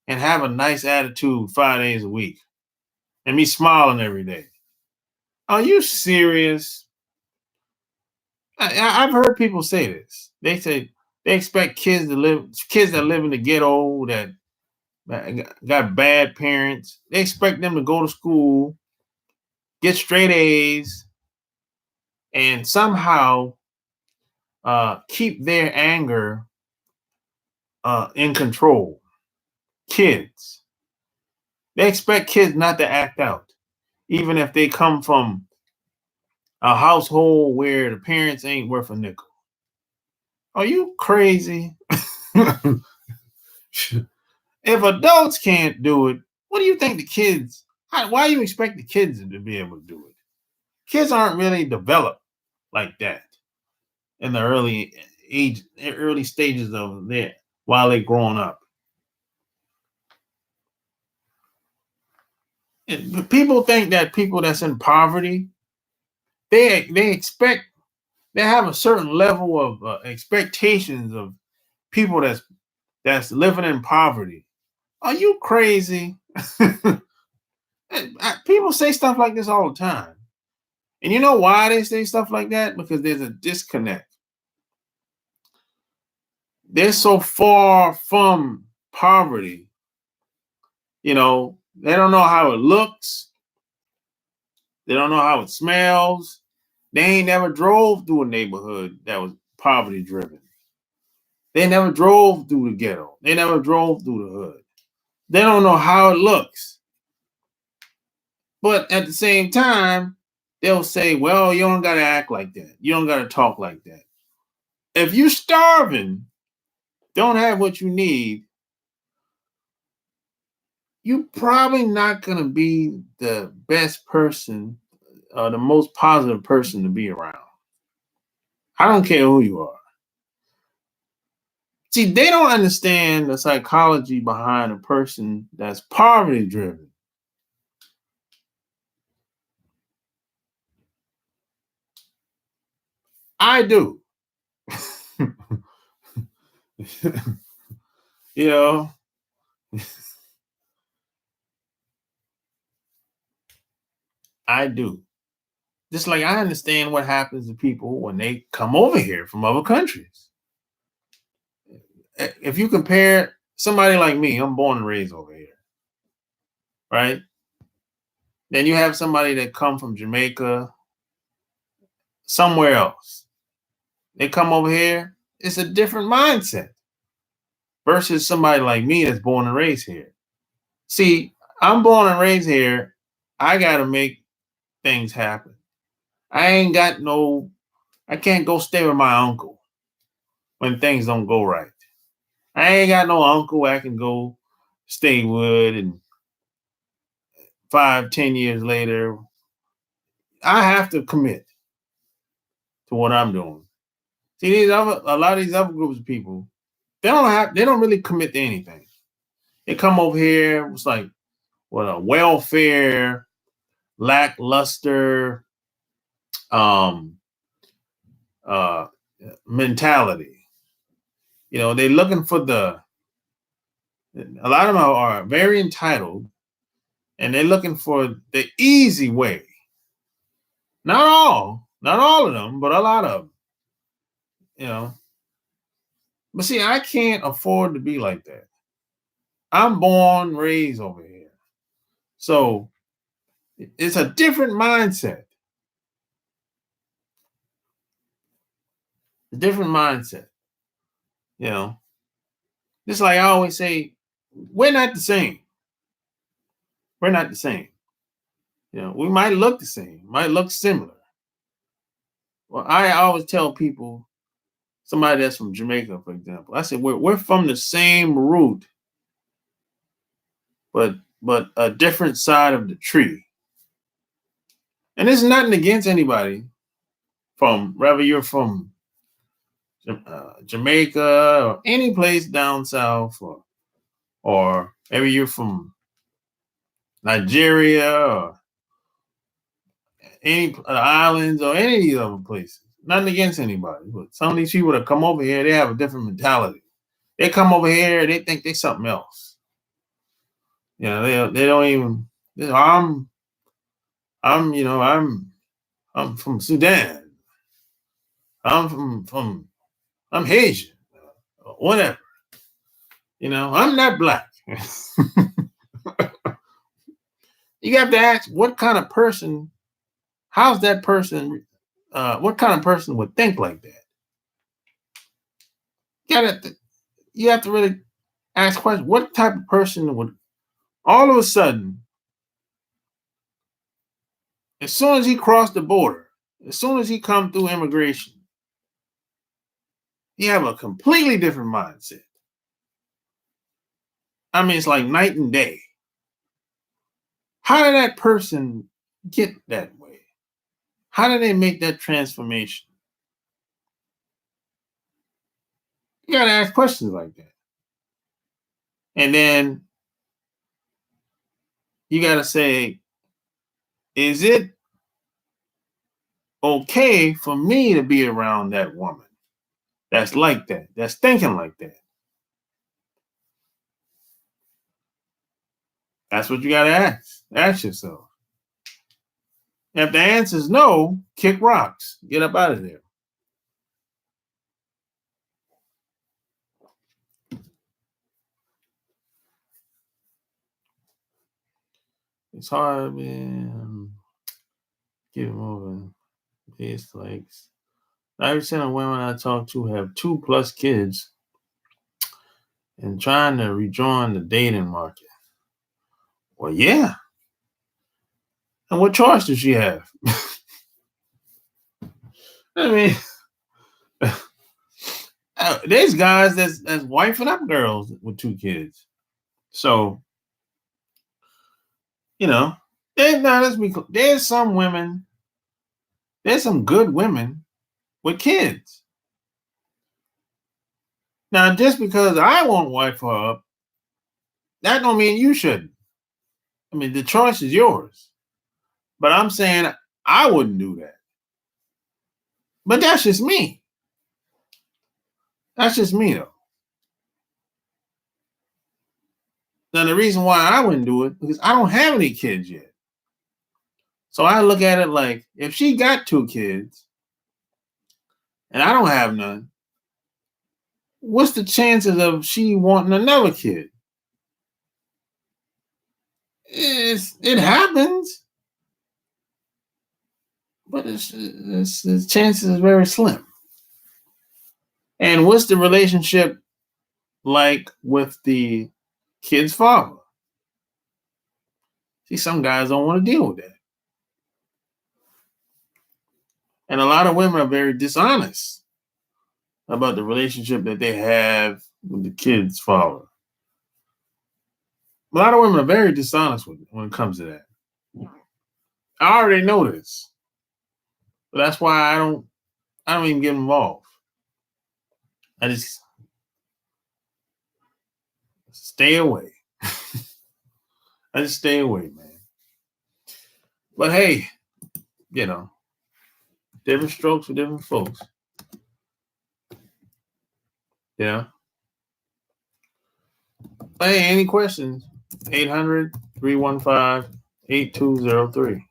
and have a nice attitude 5 days a week and be smiling every day. Are you serious? I've heard people say this. They say they expect kids that live in the ghetto that got bad parents. They expect them to go to school, get straight A's, and somehow keep their anger in control. Kids. They expect kids not to act out, even if they come from a household where the parents ain't worth a nickel. Are you crazy? If adults can't do it, what do you think the kids, why do you expect the kids to be able to do it? Kids aren't really developed like that in the early stages of their while they're growing up. And people think that people that's in poverty, they expect, they have a certain level of expectations of people that's living in poverty. Are you crazy? People say stuff like this all the time. And you know why they say stuff like that? Because there's a disconnect. They're so far from poverty. You know, they don't know how it looks. They don't know how it smells. They ain't never drove through a neighborhood that was poverty driven. They never drove through the ghetto. They never drove through the hood. They don't know how it looks. But at the same time, they'll say, well, you don't got to act like that. You don't got to talk like that. If you're starving, don't have what you need, you're probably not going to be the best person or the most positive person to be around. I don't care who you are. See, they don't understand the psychology behind a person that's poverty driven. I do. You know, I do. Just like I understand what happens to people when they come over here from other countries. If you compare somebody like me, I'm born and raised over here, right? Then you have somebody that come from Jamaica, somewhere else. They come over here, it's a different mindset versus somebody like me that's born and raised here. See, I'm born and raised here. I got to make things happen. I can't go stay with my uncle when things don't go right. I ain't got no uncle I can go stay with, and 5, 10 years later, I have to commit to what I'm doing. See, a lot of these other groups of people, they don't really commit to anything. They come over here, it's like what a welfare, lackluster uh mentality. You know, they're looking for a lot of them are very entitled, and they're looking for the easy way. Not all of them, but a lot of them. You know, but see, I can't afford to be like that. I'm born, raised over here. So it's a different mindset. A different mindset. You know, just like I always say, we're not the same. We're not the same. You know, we might look the same, might look similar. Well, I always tell people, somebody that's from Jamaica, for example, I said we're from the same root, but a different side of the tree. And there's nothing against anybody from whether you're from Jamaica or any place down south, or maybe you're from Nigeria or any islands or any of these other places. Nothing against anybody, but some of these people that come over here, they have a different mentality. They come over here, they think they're something else. You know, they don't even. You know, I'm from Sudan. I'm Haitian, whatever. You know, I'm not black. You have to ask what kind of person, how's that person, what kind of person would think like that? You have to really ask questions. What type of person would all of a sudden, as soon as he crossed the border, as soon as he come through immigration, he have a completely different mindset. I mean, it's like night and day. How did that person get that way? How did they make that transformation? You got to ask questions like that. And then you got to say, is it okay for me to be around that woman that's like that, that's thinking like that? That's what you got to ask. Ask yourself. If the answer is no, kick rocks. Get up out of there. It's hard, man. Keep it moving. It's like 90% of women I talk to have 2+ kids and trying to rejoin the dating market. Well, yeah. And what choice does she have? I mean, there's guys that's wifing up girls with 2 kids. So, there's some women, there's some good women with kids. Now, just because I won't wife her up, that don't mean you shouldn't. I mean, the choice is yours. But I'm saying I wouldn't do that. But that's just me. That's just me, though. Now, the reason why I wouldn't do it, because I don't have any kids yet. So I look at it like, if she got 2 kids and I don't have none, what's the chances of she wanting another kid? It happens, but the chances is very slim. And what's the relationship like with the kid's father? See, some guys don't want to deal with that. And a lot of women are very dishonest about the relationship that they have with the kid's father. A lot of women are very dishonest with it when it comes to that. I already know this. But that's why I don't even get involved. I just stay away. I just stay away, man. But hey, different strokes for different folks. Yeah. Hey, any questions? 800-315-8203.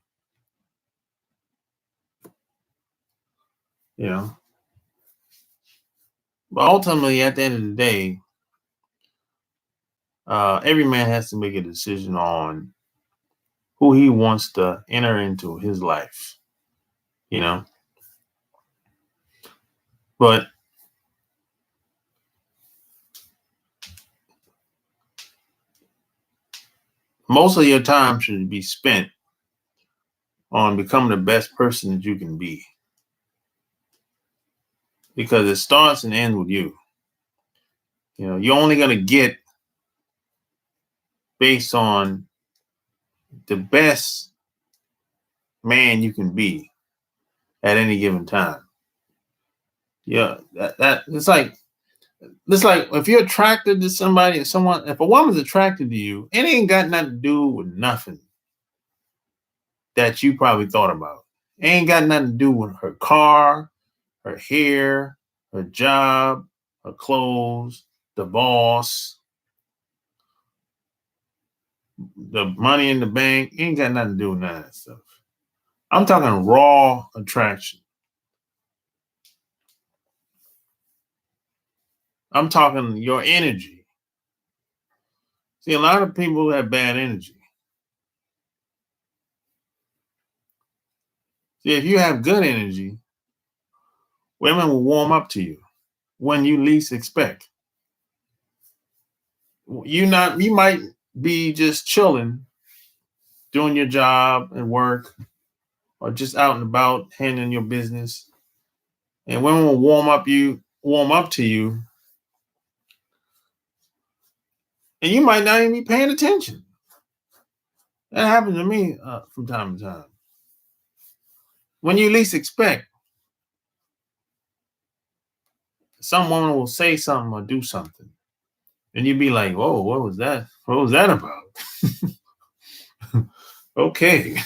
But ultimately, at the end of the day, every man has to make a decision on who he wants to enter into his life. But most of your time should be spent on becoming the best person that you can be. Because it starts and ends with you. You're only going to get based on the best man you can be at any given time. Yeah, it's like if you're attracted to somebody, if a woman's attracted to you, it ain't got nothing to do with nothing that you probably thought about. It ain't got nothing to do with her car, her hair, her job, her clothes, the boss, the money in the bank. It ain't got nothing to do with none of that stuff. I'm talking raw attraction. I'm talking your energy. See, a lot of people have bad energy. See, if you have good energy, women will warm up to you when you least expect. You might be just chilling, doing your job and work, or just out and about handling your business, and women will warm up to you, and you might not even be paying attention. That happens to me from time to time. when you least expect, some woman will say something or do something, and you'd be like, "Whoa, what was that? What was that about?" Okay.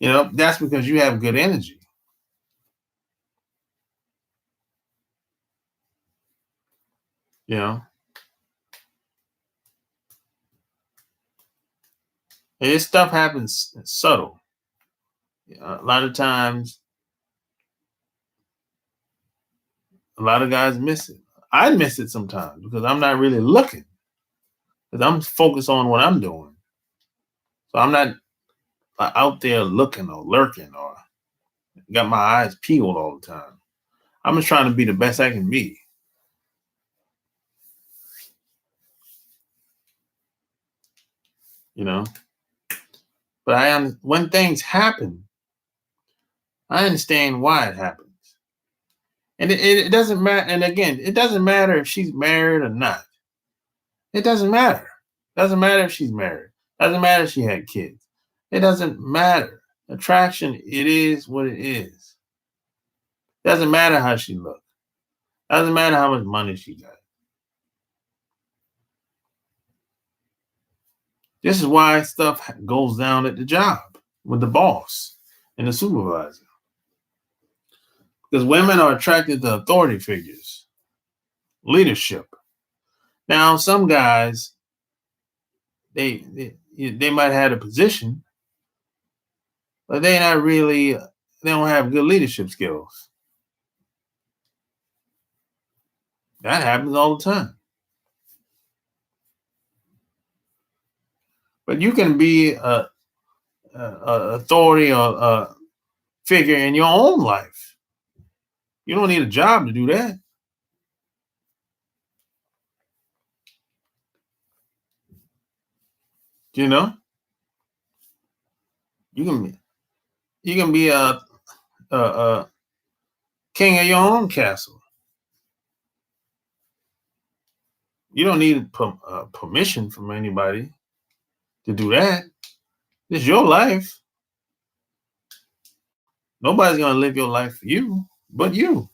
That's because you have good energy. And this stuff happens subtle. A lot of times, a lot of guys miss it. I miss it sometimes because I'm not really looking, because I'm focused on what I'm doing. So I'm not out there looking or lurking or got my eyes peeled all the time. I'm just trying to be the best I can be. But when things happen, I understand why it happens. And it doesn't matter. And again, it doesn't matter if she's married or not. It doesn't matter. It doesn't matter if she's married. It doesn't matter if she had kids. It doesn't matter. Attraction, it is what it is. It doesn't matter how she looks. It doesn't matter how much money she got. This is why stuff goes down at the job with the boss and the supervisor. Because women are attracted to authority figures, leadership. Now, some guys, they might have a position, but they don't have good leadership skills. That happens all the time. But you can be a authority or a figure in your own life. You don't need a job to do that. You can be a king of your own castle. You don't need permission from anybody to do that. It's your life. Nobody's going to live your life for you but you.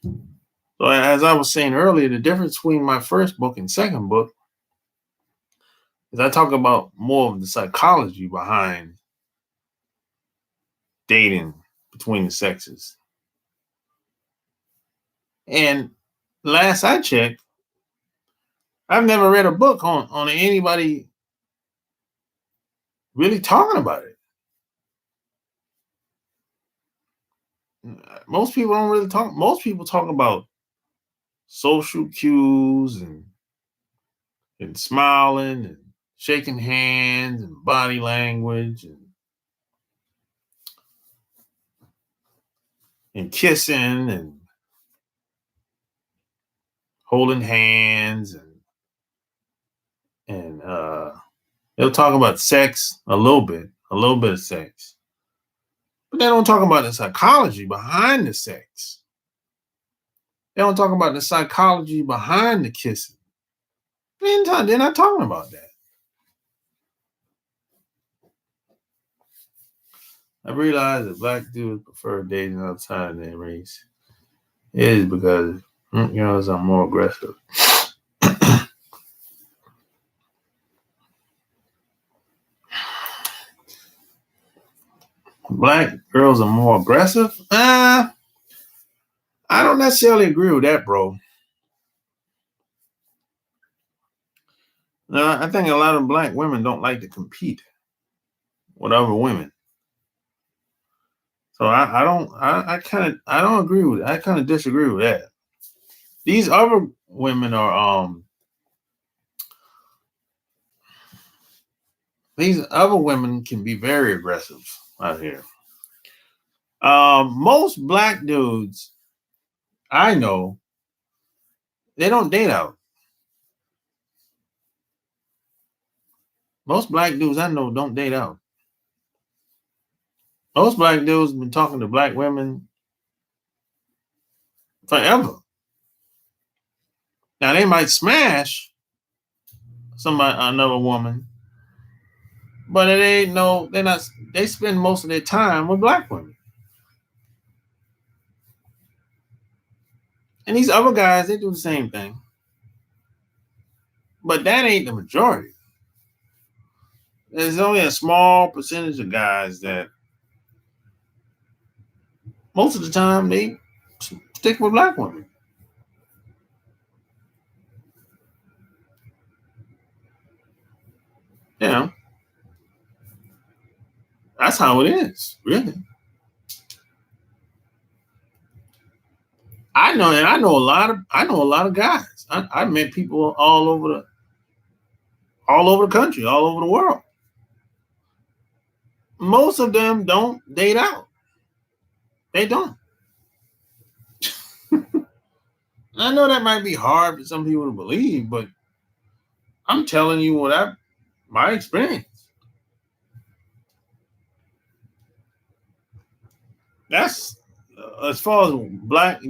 So as I was saying earlier, the difference between my first book and second book is I talk about more of the psychology behind dating between the sexes. And last I checked, I've never read a book on anybody really talking about it. Most people don't really talk. Most people talk about social cues and smiling and shaking hands and body language and kissing and holding hands and they'll talk about sex a little bit of sex, but they don't talk about the psychology behind the sex. They don't talk about the psychology behind the kissing. They're not talking about that. I realized that black dudes prefer dating outside of their race. It is because girls are more aggressive. Black girls are more aggressive? I don't necessarily agree with that, bro. I think a lot of black women don't like to compete with other women. So I don't agree with it. I kind of disagree with that. These other women are these other women can be very aggressive out here. Most black dudes I know, they don't date out. Most black dudes I know don't date out. Most black dudes have been talking to black women forever. Now they might smash, another woman, but it ain't no. They're not. They spend most of their time with black women, and these other guys they do the same thing, but that ain't the majority. There's only a small percentage of guys that most of the time they stick with black women. You know, that's how it is, really. I know a lot of guys. I met people all over the country, all over the world. Most of them don't date out. They don't. I know that might be hard for some people to believe, but I'm telling you my experience. That's as far as black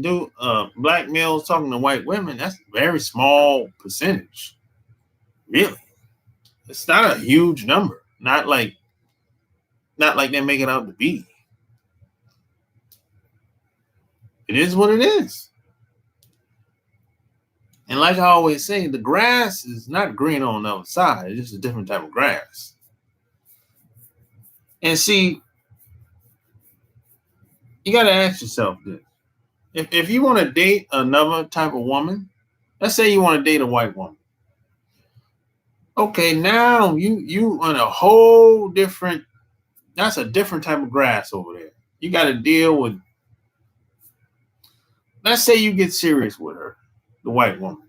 males talking to white women. That's a very small percentage. Really, it's not a huge number. Not like they make it out to be. It is what it is. And like I always say, the grass is not green on the other side. It's just a different type of grass. And see, you got to ask yourself this. If you want to date another type of woman, let's say you want to date a white woman. Okay, now you on a whole different, that's a different type of grass over there. You got to deal with, let's say you get serious with her, the white woman.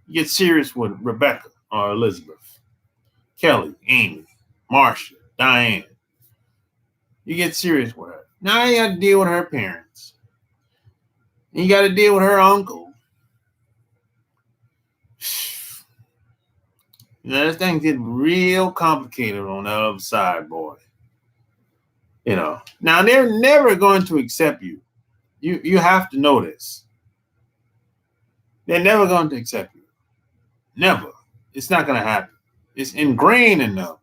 You get serious with Rebecca or Elizabeth, Kelly, Amy, Marcia, Diane. You get serious with her. Now you got to deal with her parents. And you got to deal with her uncle. You know, this thing get real complicated on the other side, boy. You know. Now they're never going to accept you. You have to know this. They're never going to accept you. Never. It's not going to happen. It's ingrained in them.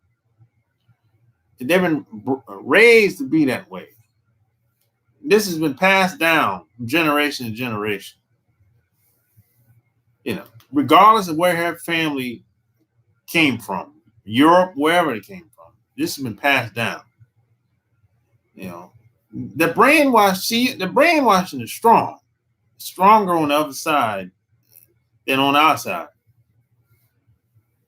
They've been raised to be that way. This has been passed down from generation to generation. You know, regardless of where her family came from, Europe, wherever it came from, this has been passed down. You know, the brainwashing is strong, stronger on the other side than on our side.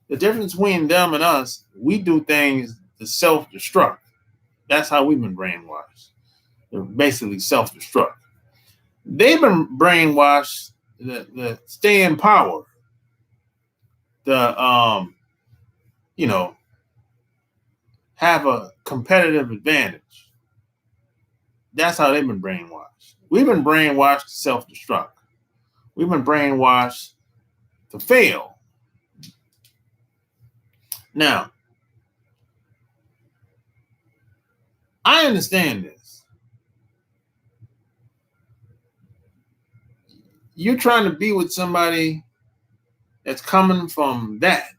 The difference between them and us, we do things to self-destruct. That's how we've been brainwashed. They're basically self-destruct. They've been brainwashed to stay in power. You know, have a competitive advantage. That's how they've been brainwashed. We've been brainwashed to self-destruct. We've been brainwashed to fail. Now, I understand this. You're trying to be with somebody that's coming from that.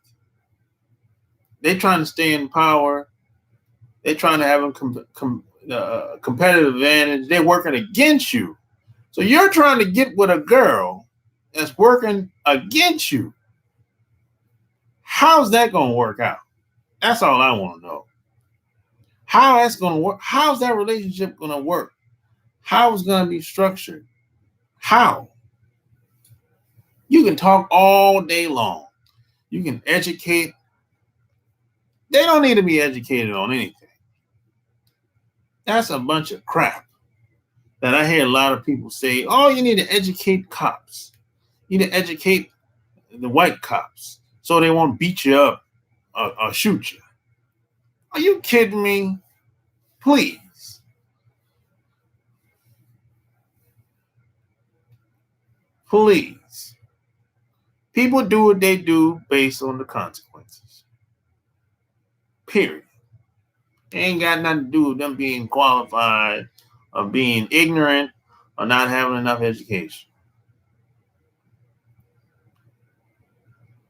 They're trying to stay in power. They're trying to have a competitive advantage. They're working against you. So you're trying to get with a girl that's working against you. How's that going to work out? That's all I want to know. How that's going to work? How's that relationship going to work? How it's going to be structured? How? You can talk all day long. You can educate. They don't need to be educated on anything. That's a bunch of crap that I hear a lot of people say, oh, you need to educate cops. You need to educate the white cops so they won't beat you up or shoot you. Are you kidding me? Please. Please. People do what they do based on the consequences. Period. It ain't got nothing to do with them being qualified or being ignorant or not having enough education.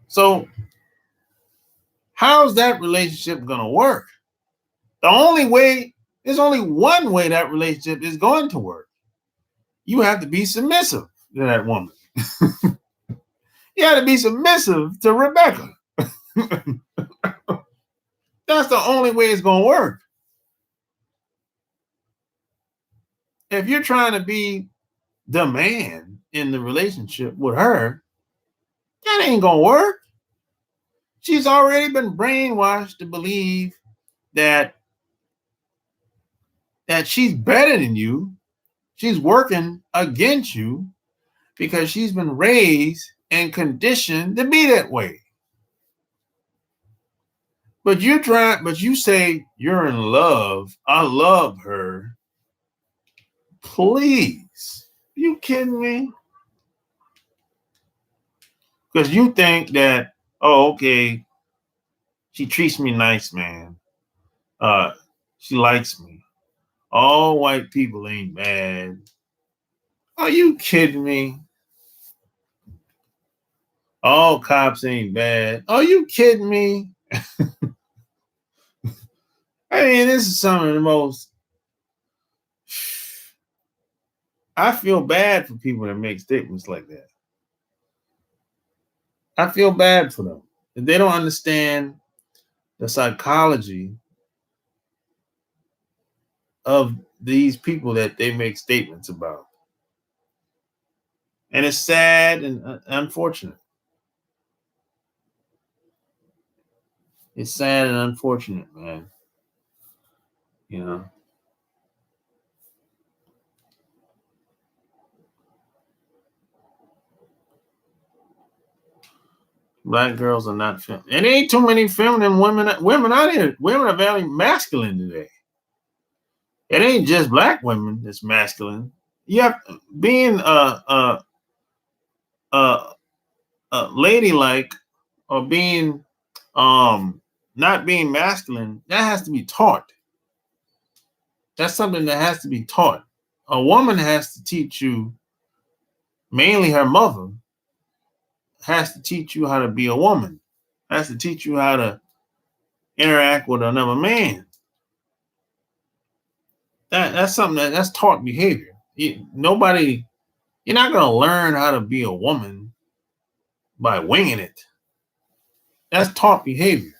So how's that relationship going to work? There's only one way that relationship is going to work. You have to be submissive to that woman. You have to be submissive to Rebecca. That's the only way it's going to work. If you're trying to be the man in the relationship with her, that ain't going to work. She's already been brainwashed to believe that she's better than you. She's working against you because she's been raised and conditioned to be that way. But you say you're in love. I love her. Please. You kidding me? Because you think that, oh, okay, she treats me nice, man. She likes me. All white people ain't bad. Are you kidding me? All cops ain't bad. Are you kidding me? I mean, this is some of the most. I feel bad for people that make statements like that. I feel bad for them. If they don't understand the psychology of these people that they make statements about. And it's sad and unfortunate. It's sad and unfortunate, man. You know. Black girls are not feminine. It ain't too many feminine women out here. Women are very masculine today. It ain't just black women that's masculine. You have being ladylike or being not being masculine, that has to be taught. That's something that has to be taught. A woman has to teach you, mainly her mother, has to teach you how to be a woman, has to teach you how to interact with another man. That's something that's taught behavior. You're not going to learn how to be a woman by winging it. That's taught behavior.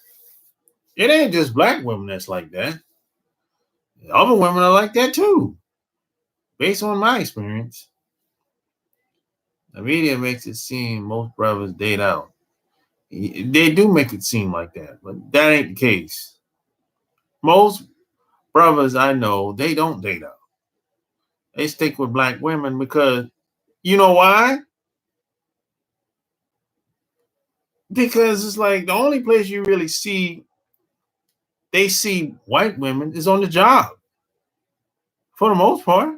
It ain't just black women that's like that. Other women are like that too. Based on my experience, the media makes it seem most brothers date out. They do make it seem like that, but that ain't the case. Most brothers I know, they don't date out. They stick with black women because, you know why? Because it's like the only place you really they see white women is on the job. For the most part.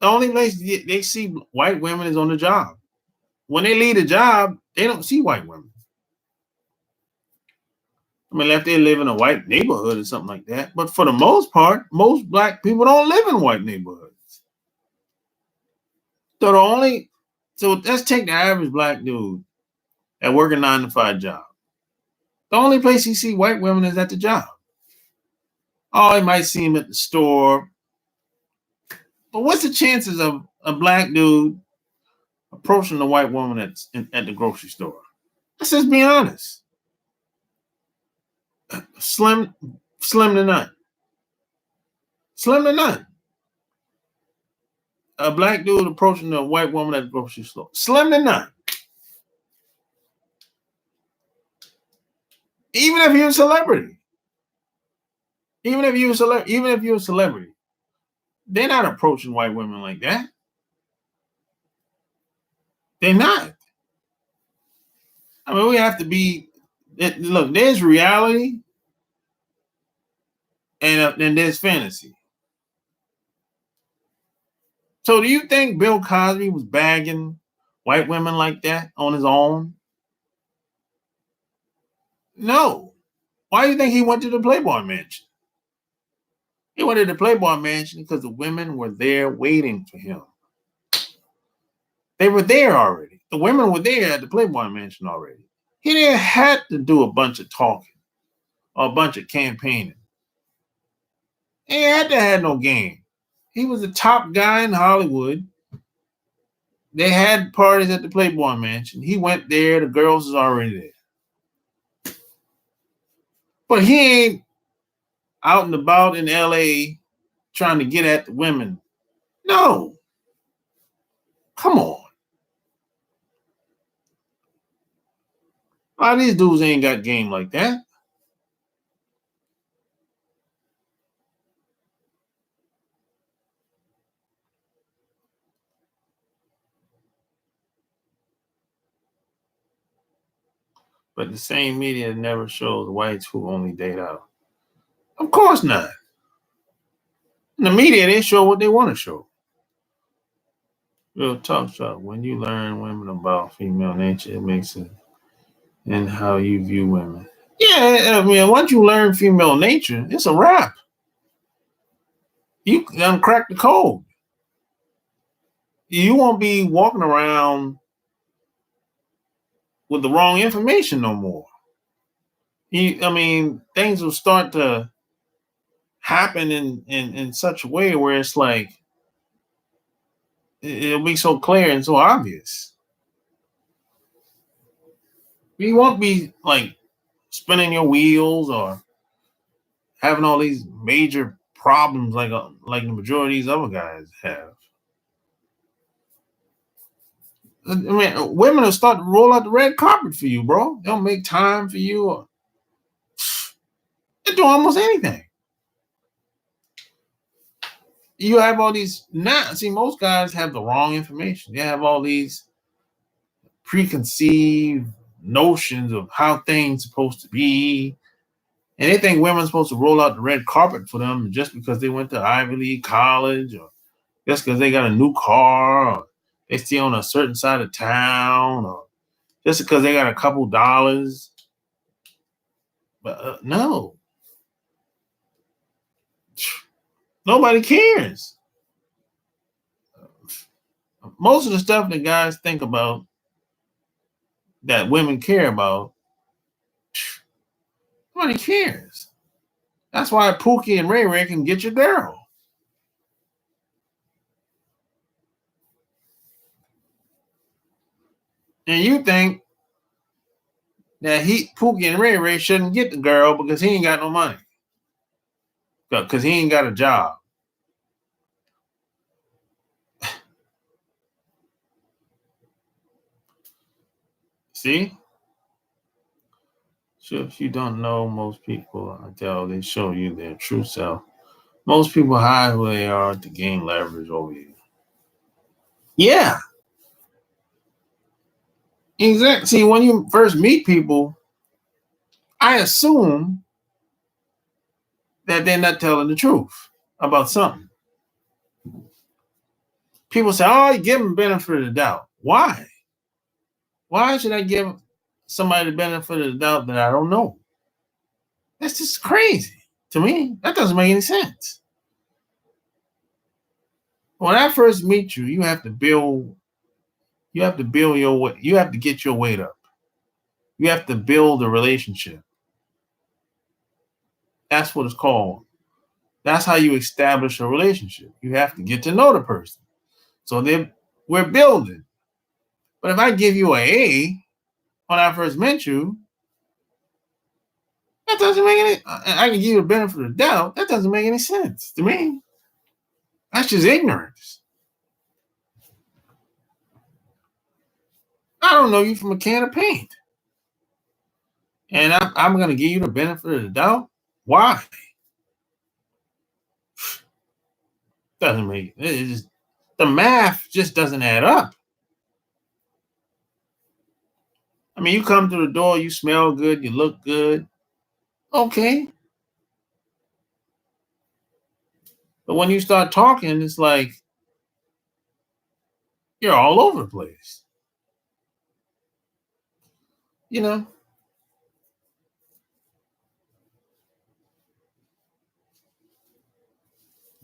The only place they see white women is on the job. When they leave the job, they don't see white women. I mean, if they live in a white neighborhood or something like that. But for the most part, most black people don't live in white neighborhoods. So let's take the average black dude that work a 9-to-5 job. The only place he see white women is at the job. Oh, he might see him at the store. But what's the chances of a black dude approaching a white woman at the grocery store? Let's just be honest. Slim to none. Slim to none. A black dude approaching a white woman at the grocery store. Slim to none. Even if you're a celebrity. Even if you're a celebrity, they're not approaching white women like that. They're not. I mean, we have to be. Look, there's reality, and then there's fantasy. So, do you think Bill Cosby was bagging white women like that on his own? No. Why do you think he went to the Playboy Mansion? He went to the Playboy Mansion because the women were there waiting for him. They were there already. The women were there at the Playboy Mansion already. He didn't have to do a bunch of talking or a bunch of campaigning. He ain't had to have no game. He was the top guy in Hollywood. They had parties at the Playboy Mansion. He went there. The girls was already there. But he ain't out and about in L.A. trying to get at the women. No. Come on. A lot of these dudes ain't got game like that. But the same media never shows whites who only date out. Of course not. In the media, they show what they want to show. Real talk shop. When you learn women about female nature, it makes it in how you view women. Yeah, I mean, once you learn female nature, it's a wrap. You done crack the code. You won't be walking around with the wrong information no more. Things will start to happen in such a way where it's like it'll be so clear and so obvious. You won't be like spinning your wheels or having all these major problems like the majority of these other guys have. I mean, women will start to roll out the red carpet for you, bro. They'll make time for you. Or, they do almost anything. You have all these now. See, most guys have the wrong information. They have all these preconceived notions of how things supposed to be, and they think women's supposed to roll out the red carpet for them just because they went to Ivy League college, or just because they got a new car, or they stay on a certain side of town, or just because they got a couple dollars. But no. Nobody cares. Most of the stuff that guys think about that women care about, nobody cares. That's why Pookie and Ray Ray can get your girl. And you think that Pookie and Ray Ray shouldn't get the girl because he ain't got no money. Because he ain't got a job. See? So if you don't know most people until they show you their true self, most people hide who they are to gain leverage over you. Yeah. Exactly. See, when you first meet people, I assume that they're not telling the truth about something. People say, oh, you give them benefit of the doubt. Why? Why should I give somebody the benefit of the doubt that I don't know? That's just crazy to me. That doesn't make any sense. When I first meet you, you have to build your way. You have to get your weight up. You have to build a relationship. That's what it's called. That's how you establish a relationship. You have to get to know the person. So then we're building. But if I give you an A when I first met you, that doesn't make any. I can give you the benefit of the doubt. That doesn't make any sense to me. That's just ignorance. I don't know you from a can of paint, and I'm going to give you the benefit of the doubt. Why? Doesn't make it. Just, the math just doesn't add up. I mean, you come through the door, you smell good, you look good. Okay. But when you start talking, it's like you're all over the place. You know?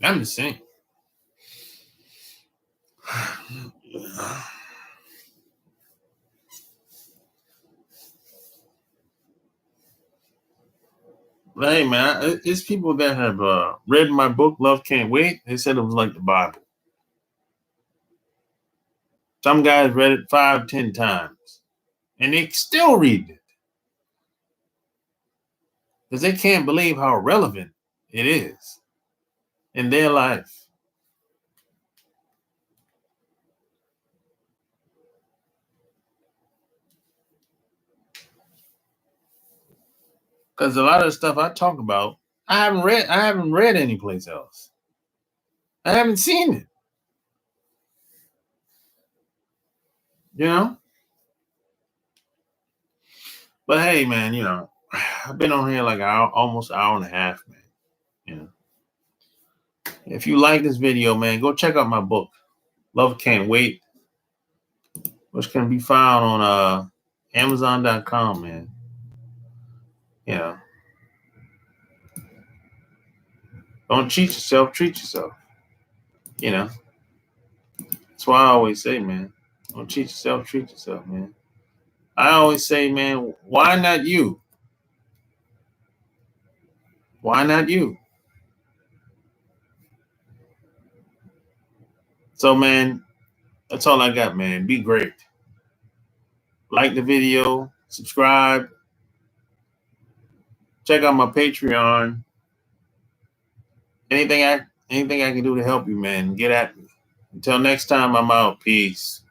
I'm just saying. Hey, man, it's people that have read my book, Love Can't Wait. They said it was like the Bible. Some guys read it 5, 10 times, and they still read it because they can't believe how relevant it is in their life. Because a lot of the stuff I talk about, I haven't read anyplace else. I haven't seen it. You know? But hey, man, I've been on here like almost an hour and a half, man. If you like this video, man, go check out my book, Love Can't Wait, which can be found on Amazon.com, man. Don't cheat yourself, treat yourself. That's why I always say, man, don't cheat yourself, treat yourself, man. I always say, man, why not you? Why not you? So, man, that's all I got, man. Be great. Like the video, subscribe. Check out my Patreon. Anything I can do to help you, man, get at me. Until next time, I'm out. Peace.